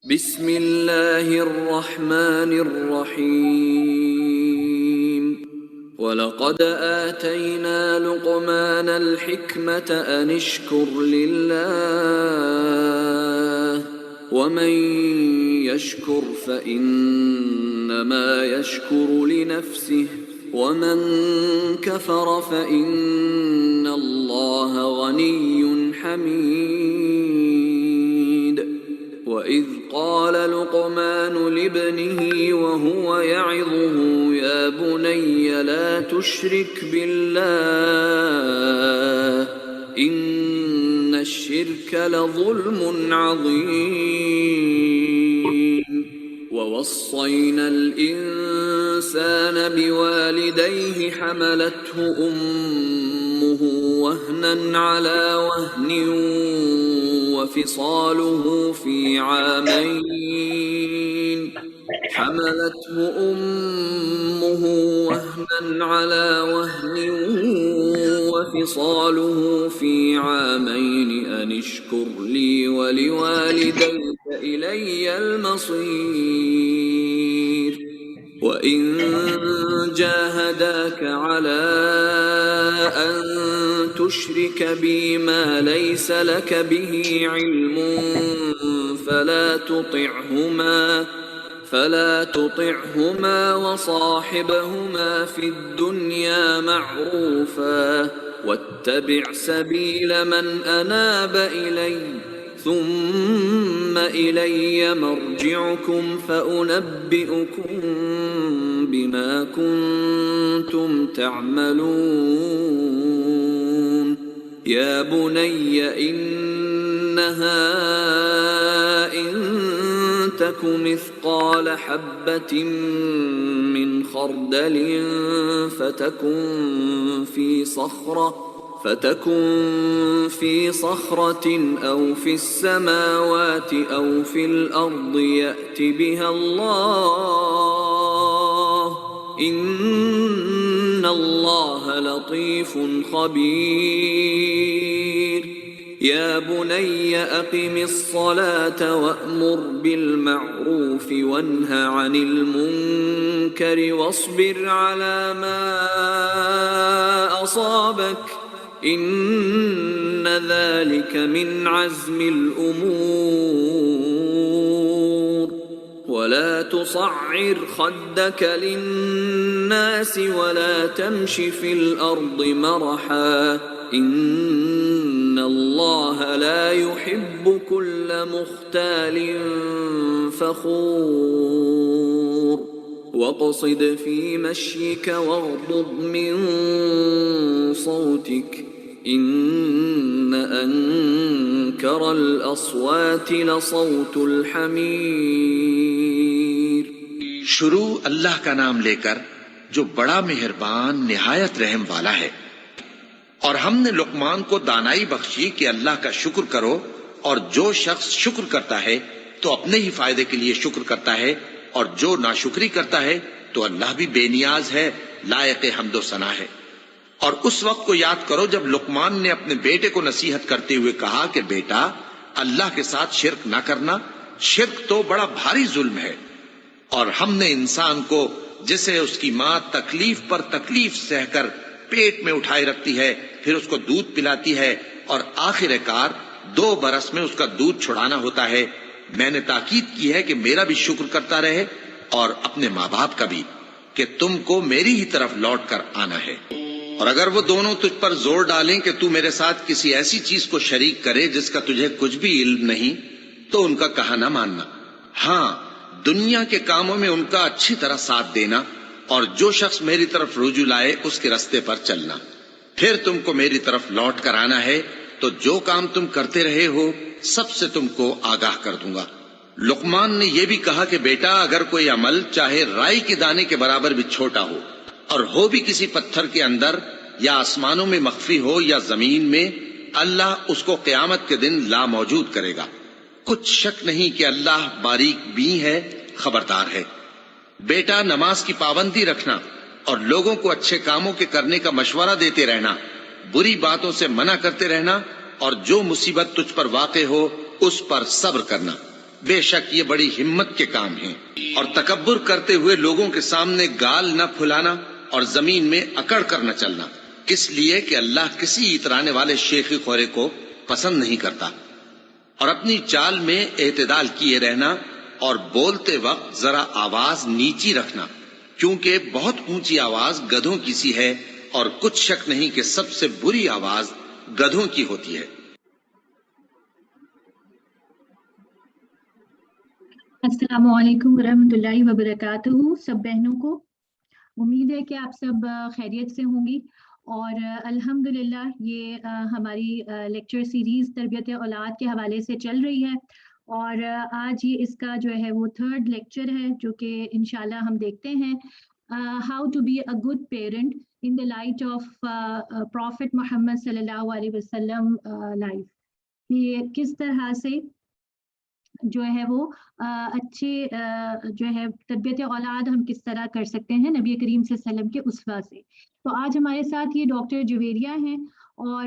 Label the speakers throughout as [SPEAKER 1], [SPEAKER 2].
[SPEAKER 1] بسم اللہ الرحمن الرحیم وَلَقَدْ آتَيْنَا لُقْمَانَ الْحِكْمَةَ أَنِ اشْكُرْ لِلَّهِ وَمَنْ يَشْكُرْ فَإِنَّمَا يَشْكُرُ لِنَفْسِهِ وَمَنْ كَفَرَ فَإِنَّ اللَّهَ غَنِيٌّ حَمِيدٌ وَإِذْ قَالَ لُقْمَانُ لِابْنِهِ وَهُوَ يَعِظُهُ يَا بُنَيَّ لَا تُشْرِكْ بِاللَّهِ إِنَّ الشِّرْكَ لَظُلْمٌ عَظِيمٌ وَوَصَّيْنَا الْإِنسَانَ بِوَالِدَيْهِ حَمَلَتْهُ أُمُّهُ وَهْنًا عَلَى وَهْنٍ وفصاله في عامين حملته أمه وهنا على وهن وفصاله في عامين أن اشكر لي ولوالديك إلي المصير وإن جاهداك على أن تشرك بي ما ليس لك به علم فلا تطعهما وصاحبهما في الدنيا معروفا واتبع سبيل من أناب إلي ثم إلي مرجعكم فأنبئكم بما كنتم تعملون يا بني إنها إن تك مثقال حبة من خردل فتكن في صخرة أو في السماوات أو في الأرض يأت بها الله إن الله لطيف خبير يا بني أقم الصلاة وأمر بالمعروف وانه عن المنكر واصبر على ما أصابك إن ذلك من عزم الأمور ولا تصعر خدك للناس ولا تمش في الأرض مرحا إن الله لا يحب كل مختال فخور واقصد في مشيك واغضض من صوتك إن أنكر الأصوات لصوت الحمير
[SPEAKER 2] شروع اللہ کا نام لے کر جو بڑا مہربان نہایت رحم والا ہے۔ اور ہم نے لقمان کو دانائی بخشی کہ اللہ کا شکر کرو، اور جو شخص شکر کرتا ہے تو اپنے ہی فائدے کے لیے شکر کرتا ہے، اور جو ناشکری کرتا ہے تو اللہ بھی بے نیاز ہے، لائق حمد و ثنا ہے۔ اور اس وقت کو یاد کرو جب لقمان نے اپنے بیٹے کو نصیحت کرتے ہوئے کہا کہ بیٹا اللہ کے ساتھ شرک نہ کرنا، شرک تو بڑا بھاری ظلم ہے۔ اور ہم نے انسان کو جسے اس کی ماں تکلیف پر تکلیف سہ کر پیٹ میں اٹھائے رکھتی ہے، پھر اس کو دودھ پلاتی ہے، اور آخر کار 2 برس میں اس کا دودھ چھڑانا ہوتا ہے، میں نے تاکید کی ہے کہ میرا بھی شکر کرتا رہے اور اپنے ماں باپ کا بھی، کہ تم کو میری ہی طرف لوٹ کر آنا ہے۔ اور اگر وہ دونوں تجھ پر زور ڈالیں کہ تو میرے ساتھ کسی ایسی چیز کو شریک کرے جس کا تجھے کچھ بھی علم نہیں، تو ان کا کہا نہ ماننا، ہاں دنیا کے کاموں میں ان کا اچھی طرح ساتھ دینا، اور جو شخص میری طرف رجوع لائے اس کے راستے پر چلنا۔ پھر تم کو میری طرف لوٹ کر آنا ہے تو جو کام تم کرتے رہے ہو سب سے تم کو آگاہ کر دوں گا۔ لقمان نے یہ بھی کہا کہ بیٹا اگر کوئی عمل چاہے رائی کے دانے کے برابر بھی چھوٹا ہو، اور ہو بھی کسی پتھر کے اندر یا آسمانوں میں مخفی ہو یا زمین میں، اللہ اس کو قیامت کے دن لا موجود کرے گا۔ کچھ شک نہیں کہ اللہ باریک بین ہے، خبردار ہے۔ بیٹا نماز کی پابندی رکھنا اور لوگوں کو اچھے کاموں کے کرنے کا مشورہ دیتے رہنا، بری باتوں سے منع کرتے رہنا، اور جو مصیبت تجھ پر واقع ہو اس پر صبر کرنا۔ بے شک یہ بڑی ہمت کے کام ہیں، اور تکبر کرتے ہوئے لوگوں کے سامنے گال نہ پھلانا اور زمین میں اکڑ کر نہ چلنا، اس لیے کہ اللہ کسی اترانے والے شیخی خورے کو پسند نہیں کرتا، اور اپنی چال میں اعتدال کیے رہنا اور بولتے وقت ذرا آواز نیچی رکھنا، کیونکہ بہت اونچی آواز گدھوں کی سی ہے، اور کچھ شک نہیں کہ سب سے بری آواز گدھوں کی ہوتی ہے۔
[SPEAKER 3] السلام علیکم ورحمۃ اللہ وبرکاتہ۔ سب بہنوں کو امید ہے کہ آپ سب خیریت سے ہوں گی، اور الحمدللہ یہ ہماری لیکچر سیریز تربیت اولاد کے حوالے سے چل رہی ہے، اور آج یہ اس کا جو ہے وہ 3rd لیکچر ہے، جو کہ انشاءاللہ ہم دیکھتے ہیں how to be a good parent in the light of prophet Muhammad صلی اللہ علیہ وسلم لائف، کہ کس طرح سے جو ہے وہ اچھے جو ہے تربیت اولاد ہم کس طرح کر سکتے ہیں نبی کریم صلی اللہ علیہ وسلم کے اسوہ سے۔ تو آج ہمارے ساتھ یہ ڈاکٹر جویریہ ہیں، اور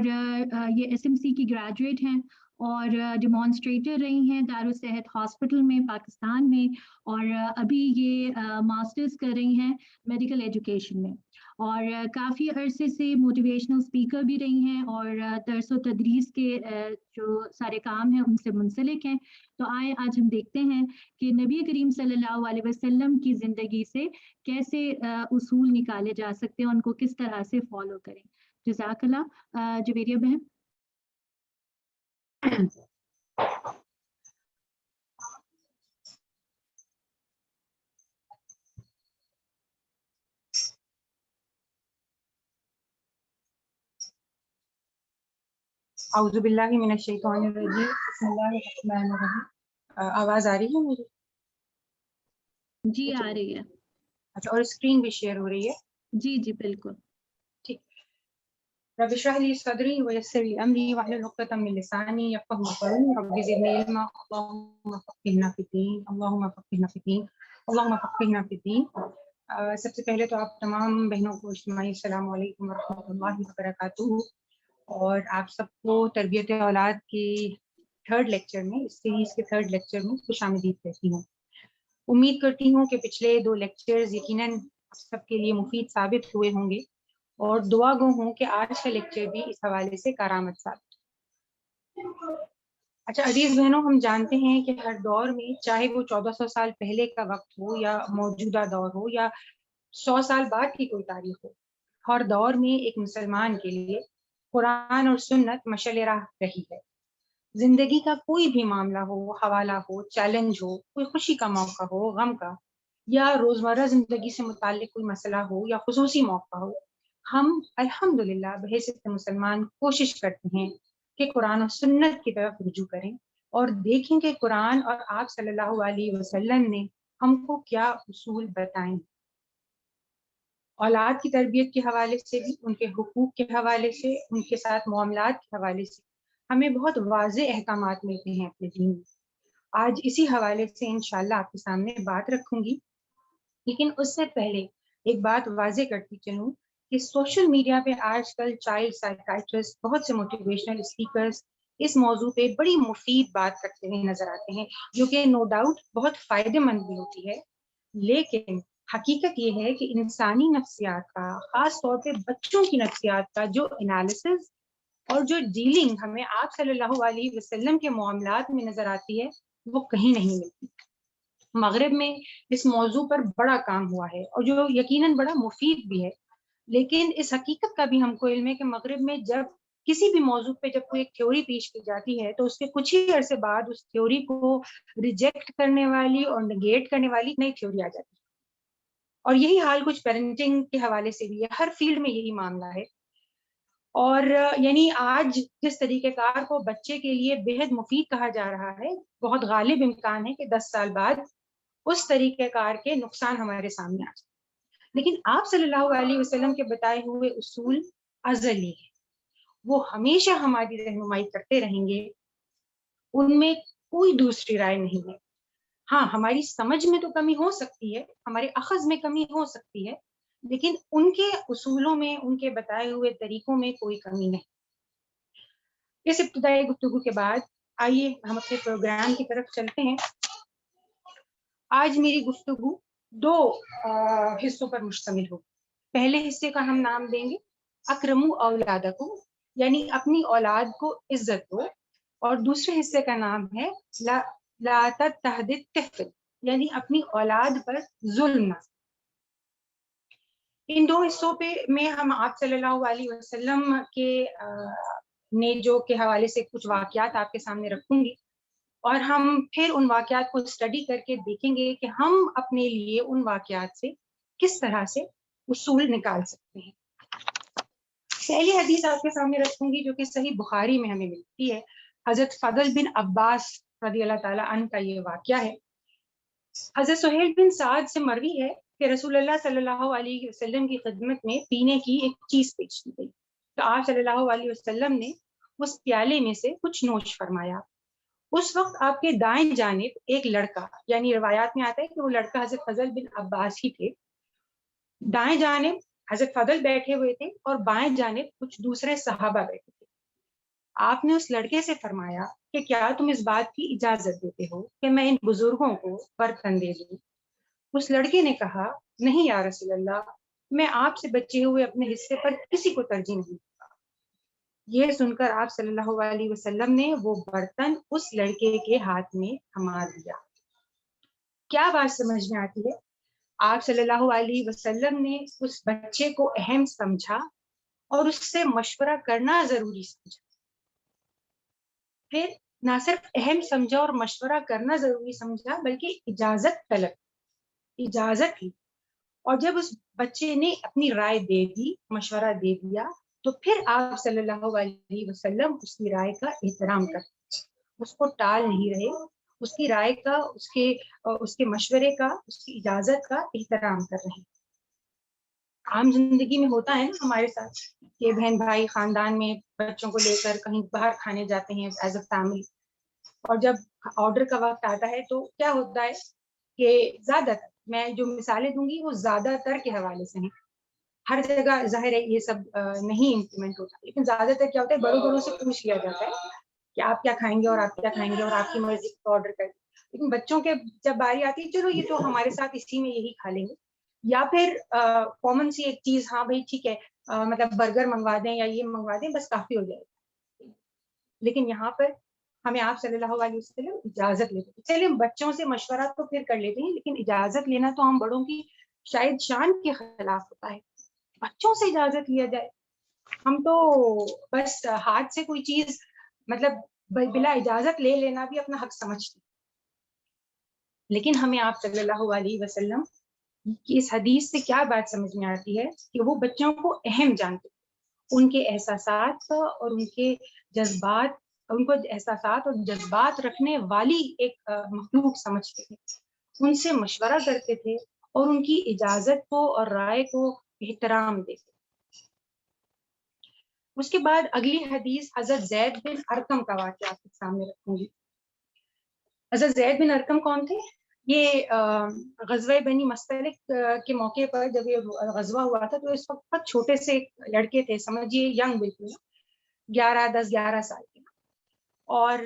[SPEAKER 3] یہ SMC کی گریجویٹ ہیں، اور ڈیمانسٹریٹر رہی ہیں دارالصحت ہاسپٹل میں پاکستان میں، اور ابھی یہ ماسٹرز کر رہی ہیں میڈیکل ایجوکیشن میں، اور کافی عرصے سے موٹیویشنل اسپیکر بھی رہی ہیں، اور درس و تدریس کے جو سارے کام ہیں ان سے منسلک ہیں۔ تو آئے آج ہم دیکھتے ہیں کہ نبی کریم صلی اللہ علیہ وسلم کی زندگی سے کیسے اصول نکالے جا سکتے ہیں، ان کو کس طرح سے فالو کریں۔ جزاک اللہ جویریہ بہن۔
[SPEAKER 4] اعوذ باللہ من الشیطان الرجیم، بسم اللہ الرحمن الرحیم۔ آواز آ رہی ہے میری؟
[SPEAKER 3] جی آ رہی ہے۔
[SPEAKER 4] اچھا، اور اسکرین بھی شیئر ہو رہی ہے؟
[SPEAKER 3] جی جی بالکل
[SPEAKER 4] ٹھیک۔ رب اشرح لی صدری ویسر لی امری واحلل عقدۃ من لسانی یفقهوا قولی، رب زدنی علما، اللهم فقہنا فی الدین، اللهم فقہنا فی الدین، اللهم فقہنا فی الدین۔ سب سے پہلے تو آپ تمام بہنوں کو اجتماعی السلام علیکم ورحمۃ اللہ وبرکاتہ، اور آپ سب کو تربیت اولاد کی 3rd لیکچر میں، اس سیریز کے 3rd لیکچر میں خوش آمدید کہتی ہوں۔ امید کرتی ہوں کہ پچھلے 2 لیکچرز یقیناً آپ سب کے لیے مفید ثابت ہوئے ہوں گے، اور دعا گو ہوں کہ آج کا لیکچر بھی اس حوالے سے کارآمد ثابت ہو۔ اچھا عزیز بہنوں، ہم جانتے ہیں کہ ہر دور میں، چاہے وہ 1400 سال پہلے کا وقت ہو یا موجودہ دور ہو یا 100 سال بعد کی کوئی تاریخ ہو، ہر دور میں ایک مسلمان کے لیے قرآن اور سنت مشعل راہ رہی ہے۔ زندگی کا کوئی بھی معاملہ ہو، حوالہ ہو، چیلنج ہو، کوئی خوشی کا موقع ہو، غم کا، یا روزمرہ زندگی سے متعلق کوئی مسئلہ ہو یا خصوصی موقع ہو، ہم الحمدللہ بحیثیت مسلمان کوشش کرتے ہیں کہ قرآن و سنت کی طرف رجوع کریں، اور دیکھیں کہ قرآن اور آپ صلی اللہ علیہ وسلم نے ہم کو کیا اصول بتائیں۔ اولاد کی تربیت کے حوالے سے بھی، ان کے حقوق کے حوالے سے، ان کے ساتھ معاملات کے حوالے سے ہمیں بہت واضح احکامات ملتے ہیں اپنے دین میں۔ آج اسی حوالے سے انشاءاللہ آپ کے سامنے بات رکھوں گی، لیکن اس سے پہلے ایک بات واضح کرتی چلوں کہ سوشل میڈیا پہ آج کل چائلڈ سائیکائٹرسٹ، بہت سے موٹیویشنل اسپیکرز اس موضوع پہ بڑی مفید بات کرتے ہوئے نظر آتے ہیں، جو کہ نو ڈاؤٹ بہت فائدہ مند بھی ہوتی ہے، لیکن حقیقت یہ ہے کہ انسانی نفسیات کا، خاص طور پہ بچوں کی نفسیات کا جو انالیسز اور جو ڈیلنگ ہمیں آپ صلی اللہ علیہ وسلم کے معاملات میں نظر آتی ہے، وہ کہیں نہیں ملتی۔ مغرب میں اس موضوع پر بڑا کام ہوا ہے، اور جو یقیناً بڑا مفید بھی ہے، لیکن اس حقیقت کا بھی ہم کو علم ہے کہ مغرب میں جب کسی بھی موضوع پہ جب کوئی ایک تھیوری پیش کی جاتی ہے، تو اس کے کچھ ہی عرصے بعد اس تھیوری کو ریجیکٹ کرنے والی اور نگیٹ کرنے والی نئی تھیوری آ جاتی ہے۔ اور یہی حال کچھ پیرنٹنگ کے حوالے سے بھی ہے، ہر فیلڈ میں یہی معاملہ ہے۔ اور یعنی آج جس طریقہ کار کو بچے کے لیے بے حد مفید کہا جا رہا ہے، بہت غالب امکان ہے کہ 10 سال بعد اس طریقہ کار کے نقصان ہمارے سامنے آ جائے۔ لیکن آپ صلی اللہ علیہ وسلم کے بتائے ہوئے اصول ازلی ہیں، وہ ہمیشہ ہماری رہنمائی کرتے رہیں گے، ان میں کوئی دوسری رائے نہیں ہے۔ ہاں، ہماری سمجھ میں تو کمی ہو سکتی ہے، ہمارے اخذ میں کمی ہو سکتی ہے، لیکن ان کے اصولوں میں، ان کے بتائے ہوئے طریقوں میں کوئی کمی نہیں۔ اس ابتدائی گفتگو کے بعد آئیے ہم اپنے پروگرام کی طرف چلتے ہیں۔ آج میری گفتگو دو حصوں پر مشتمل ہوگی. پہلے حصے کا ہم نام دیں گے اکرمو اولادکم، یعنی اپنی اولاد کو عزت دو، اور دوسرے حصے کا نام ہے لا تتخذ الطفل، یعنی اپنی اولاد پر ظلم نہ. ان دو حصوں پہ میں ہم آپ صلی اللہ علیہ وسلم کے جو کے حوالے سے کچھ واقعات آپ کے سامنے رکھوں گی، اور ہم پھر ان واقعات کو اسٹڈی کر کے دیکھیں گے کہ ہم اپنے لیے ان واقعات سے کس طرح سے اصول نکال سکتے ہیں. پہلی حدیث آپ کے سامنے رکھوں گی جو کہ صحیح بخاری میں ہمیں ملتی ہے. حضرت فضل بن عباس رضی اللہ تعالیٰ عنہ کا یہ واقعہ ہے. حضرت سہیل بن سعد سے مروی ہے کہ رسول اللہ صلی اللہ علیہ وسلم کی خدمت میں پینے کی ایک چیز پیش کی گئی، تو آپ صلی اللہ علیہ وسلم نے اس پیالے میں سے کچھ نوش فرمایا. اس وقت آپ کے دائیں جانب ایک لڑکا، یعنی روایات میں آتا ہے کہ وہ لڑکا حضرت فضل بن عباس ہی تھے، دائیں جانب حضرت فضل بیٹھے ہوئے تھے اور بائیں جانب کچھ دوسرے صحابہ بیٹھے تھے. آپ نے اس لڑکے سے فرمایا کہ کیا تم اس بات کی اجازت دیتے ہو کہ میں ان بزرگوں کو برتن دے دوں؟ اس لڑکے نے کہا نہیں یا رسول اللہ، میں آپ سے بچے ہوئے اپنے حصے پر کسی کو ترجیح نہیں دوں گا. یہ سن کر آپ صلی اللہ علیہ وسلم نے وہ برتن اس لڑکے کے ہاتھ میں تھما دیا. کیا بات سمجھ میں آتی ہے؟ آپ صلی اللہ علیہ وسلم نے اس بچے کو اہم سمجھا اور اس سے مشورہ کرنا ضروری سمجھا. پھر نہ صرف اہم سمجھا اور مشورہ کرنا ضروری سمجھا بلکہ اجازت اجازت لی. اور جب اس بچے نے اپنی رائے دے دی، مشورہ دے دیا، تو پھر آپ صلی اللہ علیہ وسلم اس کی رائے کا احترام کرتے، اس کو ٹال نہیں رہے، اس کی رائے کا، اس کے مشورے کا، اس کی اجازت کا احترام کر رہے ہیں. عام زندگی میں ہوتا ہے نا ہمارے ساتھ کہ بہن بھائی خاندان میں بچوں کو لے کر کہیں باہر کھانے جاتے ہیں ایز اے فیملی، اور جب آرڈر کا وقت آتا ہے تو کیا ہوتا ہے کہ زیادہ تر، میں جو مثالیں دوں گی وہ زیادہ تر کے حوالے سے ہیں، ہر جگہ ظاہر ہے یہ سب نہیں امپلیمنٹ ہوتا، لیکن زیادہ تر کیا ہوتا ہے بڑوں بڑوں سے پوچھ لیا جاتا ہے کہ آپ کیا کھائیں گے اور آپ کیا کھائیں گے اور آپ کی مرضی کو آرڈر کر دیں. لیکن بچوں کے جب باری آتی ہے چلو یہ تو ہمارے ساتھ اسی میں یہی کھا لیں گے، یا پھر کامن سی ایک چیز، ہاں بھائی ٹھیک ہے مطلب برگر منگوا دیں یا یہ منگوا دیں بس کافی ہو جائے گا. لیکن یہاں پر ہمیں آپ صلی اللہ علیہ وسلم اجازت لیتے ہیں. چلیے بچوں سے مشورہ تو پھر کر لیتے ہیں، لیکن اجازت لینا تو ہم بڑوں کی شاید شان کے خلاف ہوتا ہے. بچوں سے اجازت لیا جائے، ہم تو بس ہاتھ سے کوئی چیز مطلب بلا اجازت لے لینا بھی اپنا حق سمجھتے. لیکن ہمیں آپ صلی اللہ علیہ وسلم کی اس حدیث سے کیا بات سمجھ میں آتی ہے کہ وہ بچوں کو اہم جانتے، ان کے احساسات اور ان کے جذبات، ان کو احساسات اور جذبات رکھنے والی ایک مخلوق سمجھتے تھے، ان سے مشورہ کرتے تھے اور ان کی اجازت کو اور رائے کو احترام دیتے. اس کے بعد اگلی حدیث حضرت زید بن ارقم کا واقعہ آپ کے سامنے رکھوں گی. حضرت زید بن ارقم کون تھے؟ یہ غزوہ بنی مستلق کے موقع پر جب یہ غزوہ ہوا تھا تو اس وقت بہت چھوٹے سے لڑکے تھے، سمجھیے ینگ بالکل، 10-11 سال کے. اور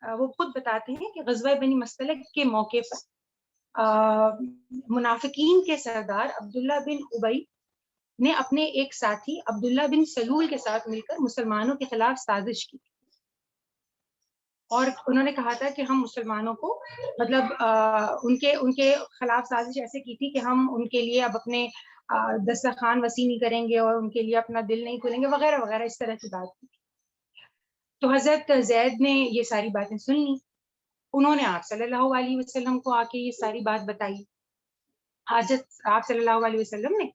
[SPEAKER 4] وہ خود بتاتے ہیں کہ غزوہ بنی مستلق کے موقع پر منافقین کے سردار عبداللہ بن ابی نے اپنے ایک ساتھی عبداللہ بن سلول کے ساتھ مل کر مسلمانوں کے خلاف سازش کی، اور انہوں نے کہا تھا کہ ہم مسلمانوں کو مطلب ان کے خلاف سازش ایسے کی تھی کہ ہم ان کے لیے اب اپنے دسترخوان وسیع نہیں کریں گے اور ان کے لیے اپنا دل نہیں کھولیں گے وغیرہ وغیرہ، اس طرح کی بات کی. تو حضرت زید نے یہ ساری باتیں سن لی، انہوں نے آپ صلی اللہ علیہ وسلم کو آ کے یہ ساری بات بتائی. حضرت آپ صلی اللہ علیہ وسلم نے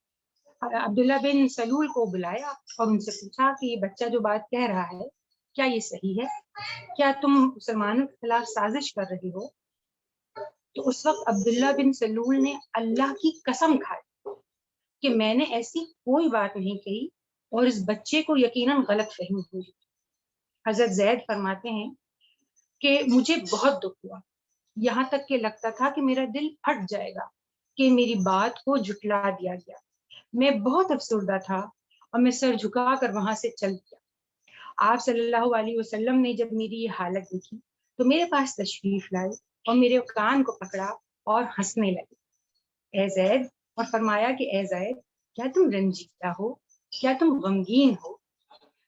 [SPEAKER 4] عبداللہ بن سلول کو بلایا اور ان سے پوچھا کہ یہ بچہ جو بات کہہ رہا ہے کیا یہ صحیح ہے؟ کیا تم مسلمانوں کے خلاف سازش کر رہی ہو؟ تو اس وقت عبداللہ بن سلول نے اللہ کی قسم کھائی کہ میں نے ایسی کوئی بات نہیں کہی اور اس بچے کو یقیناً غلط فہمی ہوئی. حضرت زید فرماتے ہیں کہ مجھے بہت دکھ ہوا، یہاں تک کہ لگتا تھا کہ میرا دل پھٹ جائے گا کہ میری بات کو جھٹلا دیا گیا. میں بہت افسردہ تھا اور میں سر جھکا کر وہاں سے چل گیا. آپ صلی اللہ علیہ وسلم نے جب میری یہ حالت دیکھی تو میرے پاس تشریف لائے اور میرے کان کو پکڑا اور ہنسنے لگے اے زید، اور فرمایا کہ اے زید کیا تم رنجیدہ ہو، کیا تم غمگین ہو؟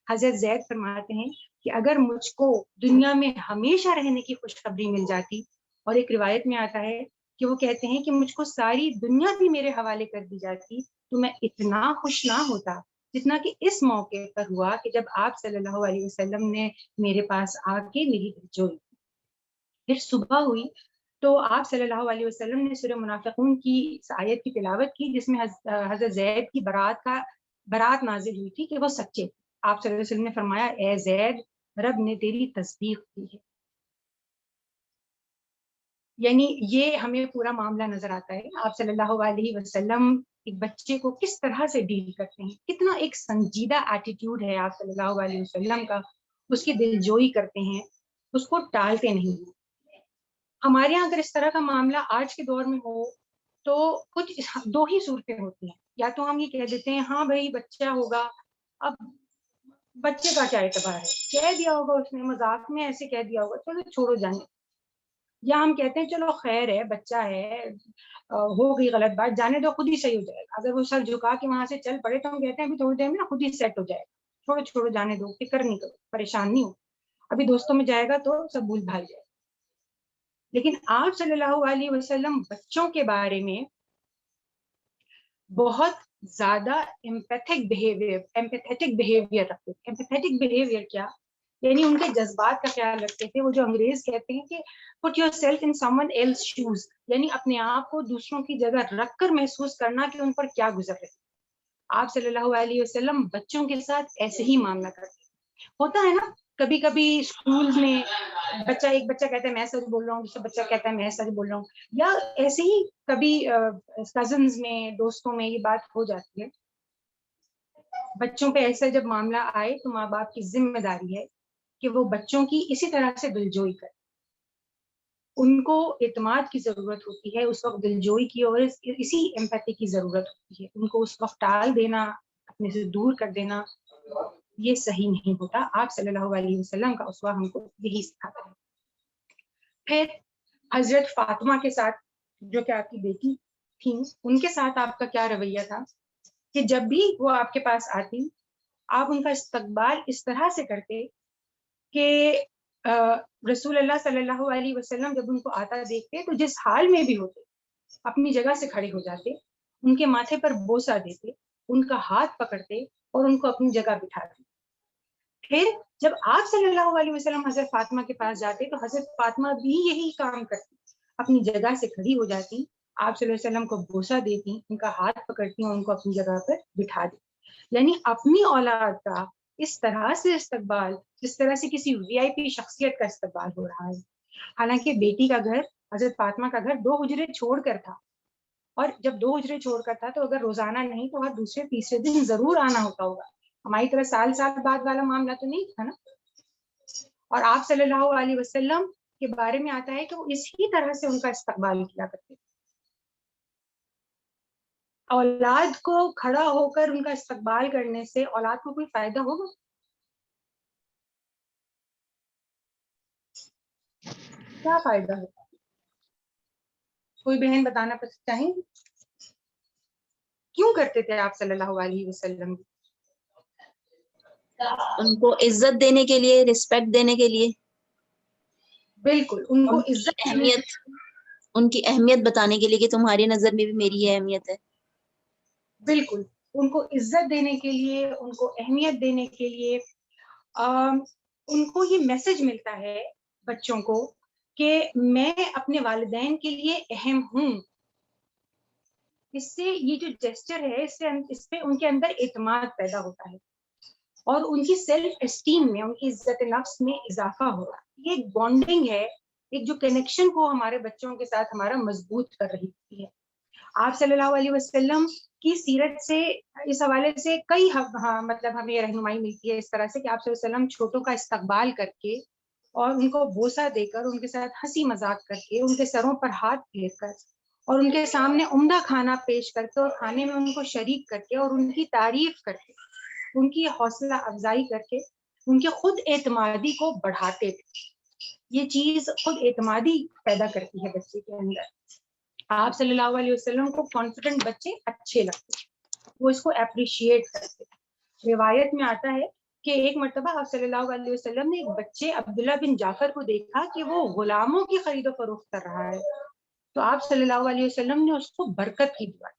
[SPEAKER 4] حضرت زید فرماتے ہیں کہ اگر مجھ کو دنیا میں ہمیشہ رہنے کی خوشخبری مل جاتی، اور ایک روایت میں آتا ہے کہ وہ کہتے ہیں کہ مجھ کو ساری دنیا بھی میرے حوالے کر دی جاتی تو میں اتنا خوش نہ ہوتا جتنا کہ اس موقع پر ہوا کہ جب آپ صلی اللہ علیہ وسلم نے میرے پاس آ کے میری جوئی۔ پھر صبح ہوئی تو آپ صلی اللہ علیہ وسلم نے سورہ منافقون کی اس آیت کی تلاوت کی، جس میں حضرت زید کی برات نازل ہوئی تھی کہ وہ سچے تھے۔ آپ صلی اللہ علیہ وسلم نے فرمایا اے زید، رب نے تیری تصدیق کی ہے۔ یعنی یہ ہمیں پورا معاملہ نظر آتا ہے، آپ صلی اللہ علیہ وسلم ایک بچے کو کس طرح سے ڈیل کرتے ہیں، کتنا ایک سنجیدہ ایٹیٹیوڈ ہے آپ صلی اللہ علیہ وسلم کا، اس کی دل جوئی کرتے ہیں، اس کو ٹالتے نہیں۔ ہمارے یہاں اگر اس طرح کا معاملہ آج کے دور میں ہو تو کچھ دو ہی صورتیں ہوتی ہیں، یا تو ہم یہ کہہ دیتے ہیں ہاں بھائی بچہ ہوگا، اب بچے کا کیا اعتبار ہے، کہہ دیا ہوگا اس نے مذاق میں ایسے کہہ دیا ہوگا، چلو چھوڑو جانے، یا ہم کہتے ہیں چلو خیر ہے بچہ ہے، ہو گئی غلط بات، جانے دو خود ہی صحیح ہو جائے گا۔ اگر وہ سر جھکا کے وہاں سے چل پڑے تو ہم کہتے ہیں ابھی تھوڑی دیر میں نا خود ہی سیٹ ہو جائے گا، چھوڑو جانے دو، فکر نہیں کرو، پریشان نہیں ہو، ابھی دوستوں میں جائے گا تو سب بھول بھال جائے گا۔ لیکن آپ صلی اللہ علیہ وسلم بچوں کے بارے میں بہت زیادہ ایمپیتھک بہیویئر رکھتے تھے۔ ایمپیتھک بہیویئر کیا؟ یعنی ان کے جذبات کا خیال رکھتے تھے۔ وہ جو انگریز کہتے ہیں کہ put yourself in someone else's shoes، یعنی اپنے آپ کو دوسروں کی جگہ رکھ کر محسوس کرنا کہ ان پر کیا گزر رہے۔ آپ صلی اللہ علیہ وسلم بچوں کے ساتھ ایسے ہی معاملہ کرتے ہیں۔ ہوتا ہے نا کبھی کبھی اسکول میں ایک بچہ کہتا ہے میں سچ بول رہا ہوں، دوسرا بچہ کہتا ہے میں سچ بول رہا ہوں، یا ایسے ہی کبھی کزنز میں دوستوں میں یہ بات ہو جاتی ہے۔ بچوں پہ ایسا جب معاملہ آئے تو ماں باپ کی ذمہ داری ہے کہ وہ بچوں کی اسی طرح سے دلجوئی کرے۔ ان کو اعتماد کی ضرورت ہوتی ہے اس وقت دلجوئی کی، اور اسی ایمپیتھی کی ضرورت ہوتی ہے۔ ان کو اس وقت ٹال دینا، اپنے سے دور کر دینا، یہ صحیح نہیں ہوتا۔ آپ صلی اللہ علیہ وسلم کا اسوہ ہم کو یہی سکھاتا ہے۔ پھر حضرت فاطمہ کے ساتھ جو کہ آپ کی بیٹی تھیں، ان کے ساتھ آپ کا کیا رویہ تھا کہ جب بھی وہ آپ کے پاس آتی آپ ان کا استقبال اس طرح سے کرتے کہ رسول اللہ صلی اللہ علیہ وسلم جب ان کو آتا دیکھتے تو جس حال میں بھی ہوتے اپنی جگہ سے کھڑے ہو جاتے، ان کے ماتھے پر بوسہ دیتے، ان کا ہاتھ پکڑتے اور ان کو اپنی جگہ بٹھاتے۔ پھر جب آپ صلی اللہ علیہ وسلم حضرت فاطمہ کے پاس جاتے تو حضرت فاطمہ بھی یہی کام کرتی، اپنی جگہ سے کھڑی ہو جاتی، آپ صلی اللہ علیہ وسلم کو بوسہ دیتی، ان کا ہاتھ پکڑتی اور ان کو اپنی جگہ پر بٹھا دیتی۔ یعنی اپنی اولاد کا اس طرح سے استقبال، جس طرح سے کسی وی آئی پی شخصیت کا استقبال ہو رہا ہے۔ حالانکہ بیٹی کا گھر، حضرت فاطمہ کا گھر 2 حجرے چھوڑ کر تھا، اور جب 2 حجرے چھوڑ کر تھا تو اگر روزانہ نہیں تو ہر دوسرے تیسرے دن ضرور آنا ہوتا ہوگا، ہماری طرح سال بعد والا معاملہ تو نہیں تھا نا۔ اور آپ صلی اللہ علیہ وسلم کے بارے میں آتا ہے کہ وہ اسی طرح سے ان کا استقبال کیا کرتے تھے۔ اولاد کو کھڑا ہو کر ان کا استقبال کرنے سے اولاد کو کوئی فائدہ ہوگا؟ کیا فائدہ ہوگا؟ کوئی بہن بتانا چاہیں گی کیوں کرتے تھے آپ صلی اللہ علیہ وسلم؟
[SPEAKER 5] ان کو عزت دینے کے لیے، رسپیکٹ دینے کے لیے،
[SPEAKER 4] بالکل ان کو عزت،
[SPEAKER 5] ان کی اہمیت بتانے کے لیے کہ تمہاری نظر میں بھی میری یہ اہمیت ہے۔
[SPEAKER 4] بالکل ان کو عزت دینے کے لیے، ان کو اہمیت دینے کے لیے، ان کو یہ میسج ملتا ہے بچوں کو کہ میں اپنے والدین کے لیے اہم ہوں۔ اس سے یہ جو جیسچر ہے اس پہ ان کے اندر اعتماد پیدا ہوتا ہے اور ان کی سیلف اسٹیم میں، ان کی عزت نفس میں اضافہ ہو رہا ہے۔ یہ ایک بانڈنگ ہے، ایک جو کنیکشن کو ہمارے بچوں کے ساتھ ہمارا مضبوط کر رہی ہوتی ہے۔ آپ صلی اللہ علیہ وسلم کی سیرت سے اس حوالے سے کئی مطلب ہمیں رہنمائی ملتی ہے اس طرح سے کہ آپ صلی اللہ علیہ وسلم چھوٹوں کا استقبال کر کے اور ان کو بوسہ دے کر، ان کے ساتھ ہنسی مذاق کر کے، ان کے سروں پر ہاتھ پھیر کر اور ان کے سامنے عمدہ کھانا پیش کر کے اور کھانے میں ان کو شریک کر کے اور ان کی تعریف کر کے، ان کی حوصلہ افزائی کر کے ان کے خود اعتمادی کو بڑھاتے تھے۔ یہ چیز خود اعتمادی پیدا کرتی ہے بچے کے اندر۔ آپ صلی اللہ علیہ وسلم کو کانفیڈنٹ بچے اچھے لگتے ہیں، وہ اس کو اپریشیٹ کرتے ہیں۔ روایت میں آتا ہے کہ ایک مرتبہ آپ صلی اللہ علیہ وسلم نے ایک بچے عبداللہ بن جعفر کو دیکھا کہ وہ غلاموں کی خرید و فروخت کر رہا ہے، تو آپ صلی اللہ علیہ وسلم نے اس کو برکت کی دعا۔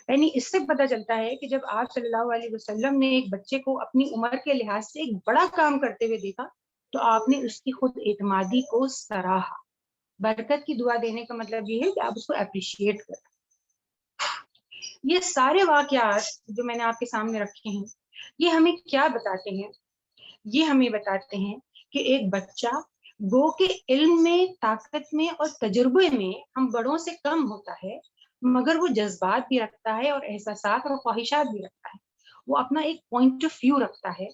[SPEAKER 4] یعنی اس سے پتہ چلتا ہے کہ جب آپ صلی اللہ علیہ وسلم نے ایک بچے کو اپنی عمر کے لحاظ سے ایک بڑا کام کرتے ہوئے دیکھا تو آپ نے اس کی خود اعتمادی کو سراہا۔ برکت کی دعا دینے کا مطلب یہ ہے کہ آپ اس کو اپریشیٹ کریں۔ یہ سارے واقعات جو میں نے آپ کے سامنے رکھے ہیں یہ ہمیں کیا بتاتے ہیں؟ یہ ہمیں بتاتے ہیں کہ ایک بچہ گو کے علم میں، طاقت میں اور تجربے میں ہم بڑوں سے کم ہوتا ہے، مگر وہ جذبات بھی رکھتا ہے اور احساسات اور خواہشات بھی رکھتا ہے۔ وہ اپنا ایک پوائنٹ آف ویو رکھتا ہے،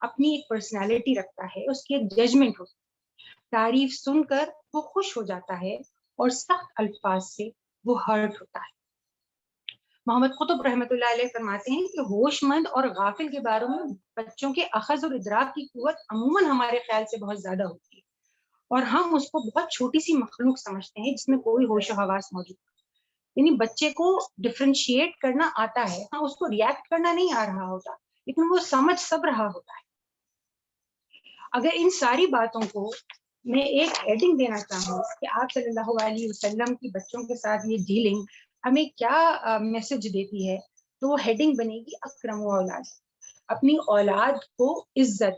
[SPEAKER 4] اپنی ایک پرسنالٹی رکھتا ہے، اس کی ایک ججمنٹ ہوتی ہے۔ تعریف سن کر وہ خوش ہو جاتا ہے اور سخت الفاظ سے وہ ہرٹ ہوتا ہے۔ محمد قطب رحمۃ اللہ علیہ فرماتے ہیں کہ ہوش مند اور غافل کے بارے میں بچوں کے اخذ اور ادراک کی قوت عموماً ہمارے خیال سے بہت زیادہ ہوتی ہے، اور ہم اس کو بہت چھوٹی سی مخلوق سمجھتے ہیں جس میں کوئی ہوش و حواس موجود ہے۔ یعنی بچے کو ڈفرینشیٹ کرنا آتا ہے، ہاں اس کو ریئیکٹ کرنا نہیں آ رہا ہوتا، لیکن وہ سمجھ سب رہا ہوتا ہے۔ اگر ان ساری باتوں کو میں ایک ہیڈنگ دینا چاہوں کہ آپ صلی اللہ علیہ وسلم کی بچوں کے ساتھ یہ ڈیلنگ ہمیں کیا میسج دیتی ہے، تو وہ ہیڈنگ بنے گی اکرم اولاد۔ اپنی اولاد کو عزت،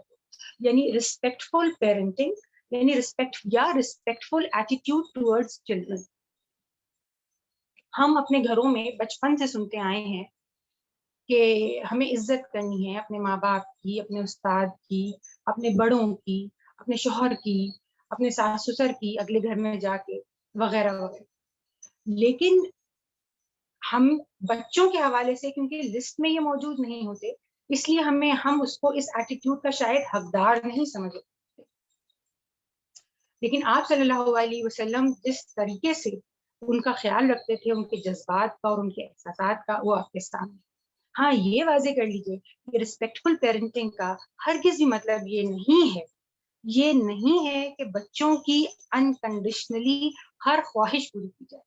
[SPEAKER 4] یعنی ریسپیکٹفل پیرنٹنگ، یعنی ریسپیکٹفل ایٹیٹیوڈ ٹورڈز چلڈرن۔ ہم اپنے گھروں میں بچپن سے سنتے آئے ہیں کہ ہمیں عزت کرنی ہے اپنے ماں باپ کی، اپنے استاد کی، اپنے بڑوں کی، اپنے شوہر کی، اپنے ساس سسر کی، اگلے گھر میں جا کے، وغیرہ وغیرہ۔ لیکن ہم بچوں کے حوالے سے کیونکہ لسٹ میں یہ موجود نہیں ہوتے، اس لیے ہم اس کو اس ایٹیٹیوڈ کا شاید حقدار نہیں سمجھتے۔ لیکن آپ صلی اللہ علیہ وسلم جس طریقے سے ان کا خیال رکھتے تھے، ان کے جذبات کا اور ان کے احساسات کا، وہ آپ کے سامنے۔ ہاں یہ واضح کر لیجئے کہ ریسپیکٹفل پیرنٹنگ کا ہرگز بھی مطلب یہ نہیں ہے کہ بچوں کی انکنڈیشنلی ہر خواہش پوری کی جائے،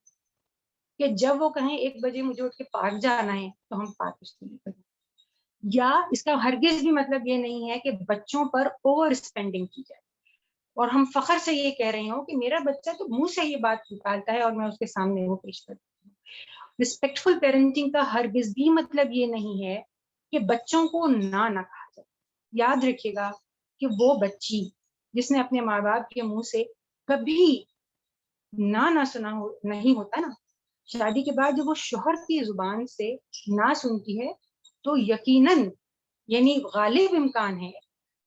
[SPEAKER 4] کہ جب وہ کہیں 1 بجے مجھے اٹھ کے پارک جانا ہے تو ہم پارک اس کے لیے کریں۔ یا اس کا ہرگز بھی مطلب یہ نہیں ہے کہ بچوں پر اوور اسپینڈنگ کی جائے اور ہم فخر سے یہ کہہ رہے ہوں کہ میرا بچہ تو منہ سے یہ بات نکالتا ہے اور میں اس کے سامنے وہ پیش کرتی ہوں۔ ریسپیکٹفل پیرنٹنگ کا ہرگز بھی مطلب یہ نہیں ہے کہ بچوں کو نہ کہا جائے۔ یاد رکھیے گا کہ وہ بچی جس نے اپنے ماں باپ کے منہ سے کبھی نہ سنا نہیں ہوتا نا، شادی کے بعد جب وہ شوہر کی زبان سے نہ سنتی ہے تو یقیناً، یعنی غالب امکان ہے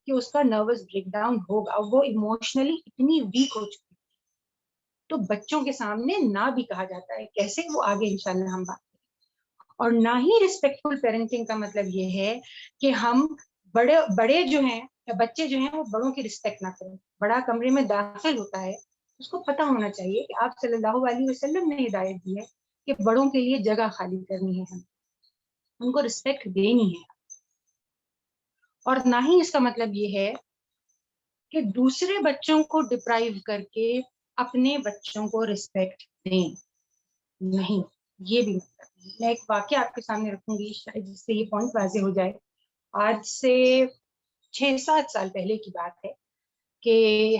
[SPEAKER 4] کہ اس کا نروس بریک ڈاؤن ہوگا، وہ ایموشنلی اتنی ویک ہو چکی ہے۔ تو بچوں کے سامنے نہ بھی کہا جاتا ہے، کیسے، وہ آگے انشاءاللہ ہم بات کریں۔ اور نہ ہی ریسپیکٹفل پیرنٹنگ کا مطلب یہ ہے کہ ہم بڑے جو ہیں یا بچے جو ہیں وہ بڑوں کی رسپیکٹ نہ کریں۔ بڑا کمرے میں داخل ہوتا ہے، اس کو پتہ ہونا چاہیے کہ آپ صلی اللہ علیہ وسلم نے ہدایت دی ہے کہ بڑوں کے لیے جگہ خالی کرنی ہے، ہم ان کو رسپیکٹ دینی ہے۔ اور نہ ہی اس کا مطلب یہ ہے کہ دوسرے بچوں کو ڈپرائیو کر کے اپنے بچوں کو رسپیکٹ دیں، نہیں، یہ بھی مطلب نہیں۔ میں ایک واقعہ آپ کے سامنے رکھوں گی شاید جس سے یہ پوائنٹ واضح ہو جائے۔ آج سے 6-7 سال پہلے کی بات ہے کہ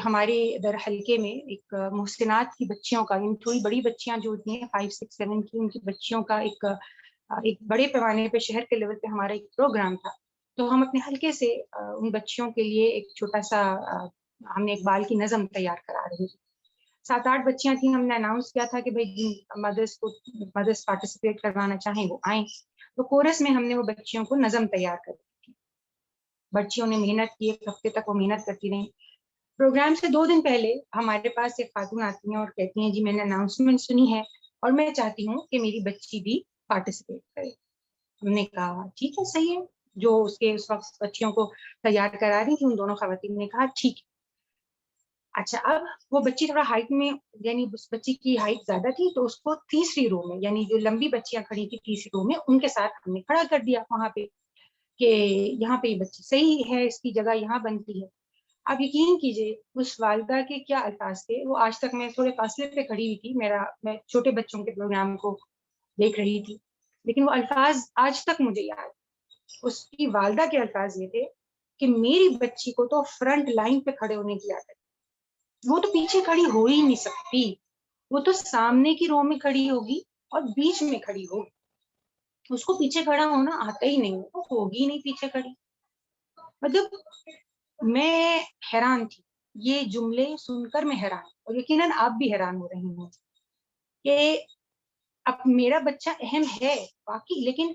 [SPEAKER 4] ہمارے ادھر حلقے میں ایک محسنات کی بچیوں کا، یعنی تھوڑی بڑی بچیاں جو ہوتی ہیں 5, 6, 7 کی، ان کی بچیوں کا ایک بڑے پیمانے پہ شہر کے لیول پہ ہمارا ایک پروگرام تھا۔ تو ہم اپنے حلقے سے ان بچیوں کے لیے ایک چھوٹا سا ہم نے اقبال کی نظم تیار کرا رہی تھی۔ 7-8 بچیاں تھیں، ہم نے اناؤنس کیا تھا کہ بھائی مدرس پارٹیسپیٹ کروانا چاہیں وہ آئیں۔ تو کورس میں ہم نے وہ بچیوں کو نظم تیار کر دی تھی۔ بچیوں نے محنت کی، 1 ہفتے تک وہ محنت کرتی رہیں۔ پروگرام سے 2 دن پہلے ہمارے پاس ایک خاتون آتی ہیں اور کہتی ہیں جی میں نے اناؤنسمنٹ سنی ہے اور میں چاہتی ہوں کہ میری بچی بھی پارٹیسپیٹ کرے۔ ہم نے کہا ٹھیک ہے، صحیح ہے۔ جو اس وقت بچیوں کو تیار کرا رہی تھی ان دونوں خواتین نے کہا ٹھیک ہے۔ اچھا، اب وہ بچی تھوڑا ہائٹ میں، یعنی اس بچی کی ہائٹ زیادہ تھی تو اس کو تیسری رو میں، یعنی جو لمبی بچیاں کھڑی تھی تیسری رو میں، ان کے ساتھ ہم نے کھڑا کر دیا وہاں پہ کہ یہاں پہ یہ بچی صحیح ہے، اس کی جگہ یہاں بنتی ہے۔ آپ یقین کیجئے اس والدہ کے کیا الفاظ تھے. وہ آج تک، میں تھوڑے فاصلے پہ کھڑی ہوئی تھی، میں چھوٹے بچوں کے پروگرام کو دیکھ رہی تھی، لیکن وہ الفاظ آج تک مجھے یاد. اس کی والدہ کے الفاظ یہ تھے کہ میری بچی کو تو فرنٹ لائن پہ کھڑے ہونے کی عادت، وہ تو پیچھے کھڑی ہو ہی نہیں سکتی، وہ تو سامنے کی رو میں کھڑی ہوگی اور بیچ میں کھڑی ہوگی، اس کو پیچھے کھڑا ہونا آتا ہی نہیں، وہ ہوگی نہیں پیچھے کھڑی. مطلب میں حیران تھی، یہ جملے سن کر میں حیران، اور یقیناً آپ بھی حیران ہو رہے ہیں کہ اب میرا بچہ اہم ہے باقی، لیکن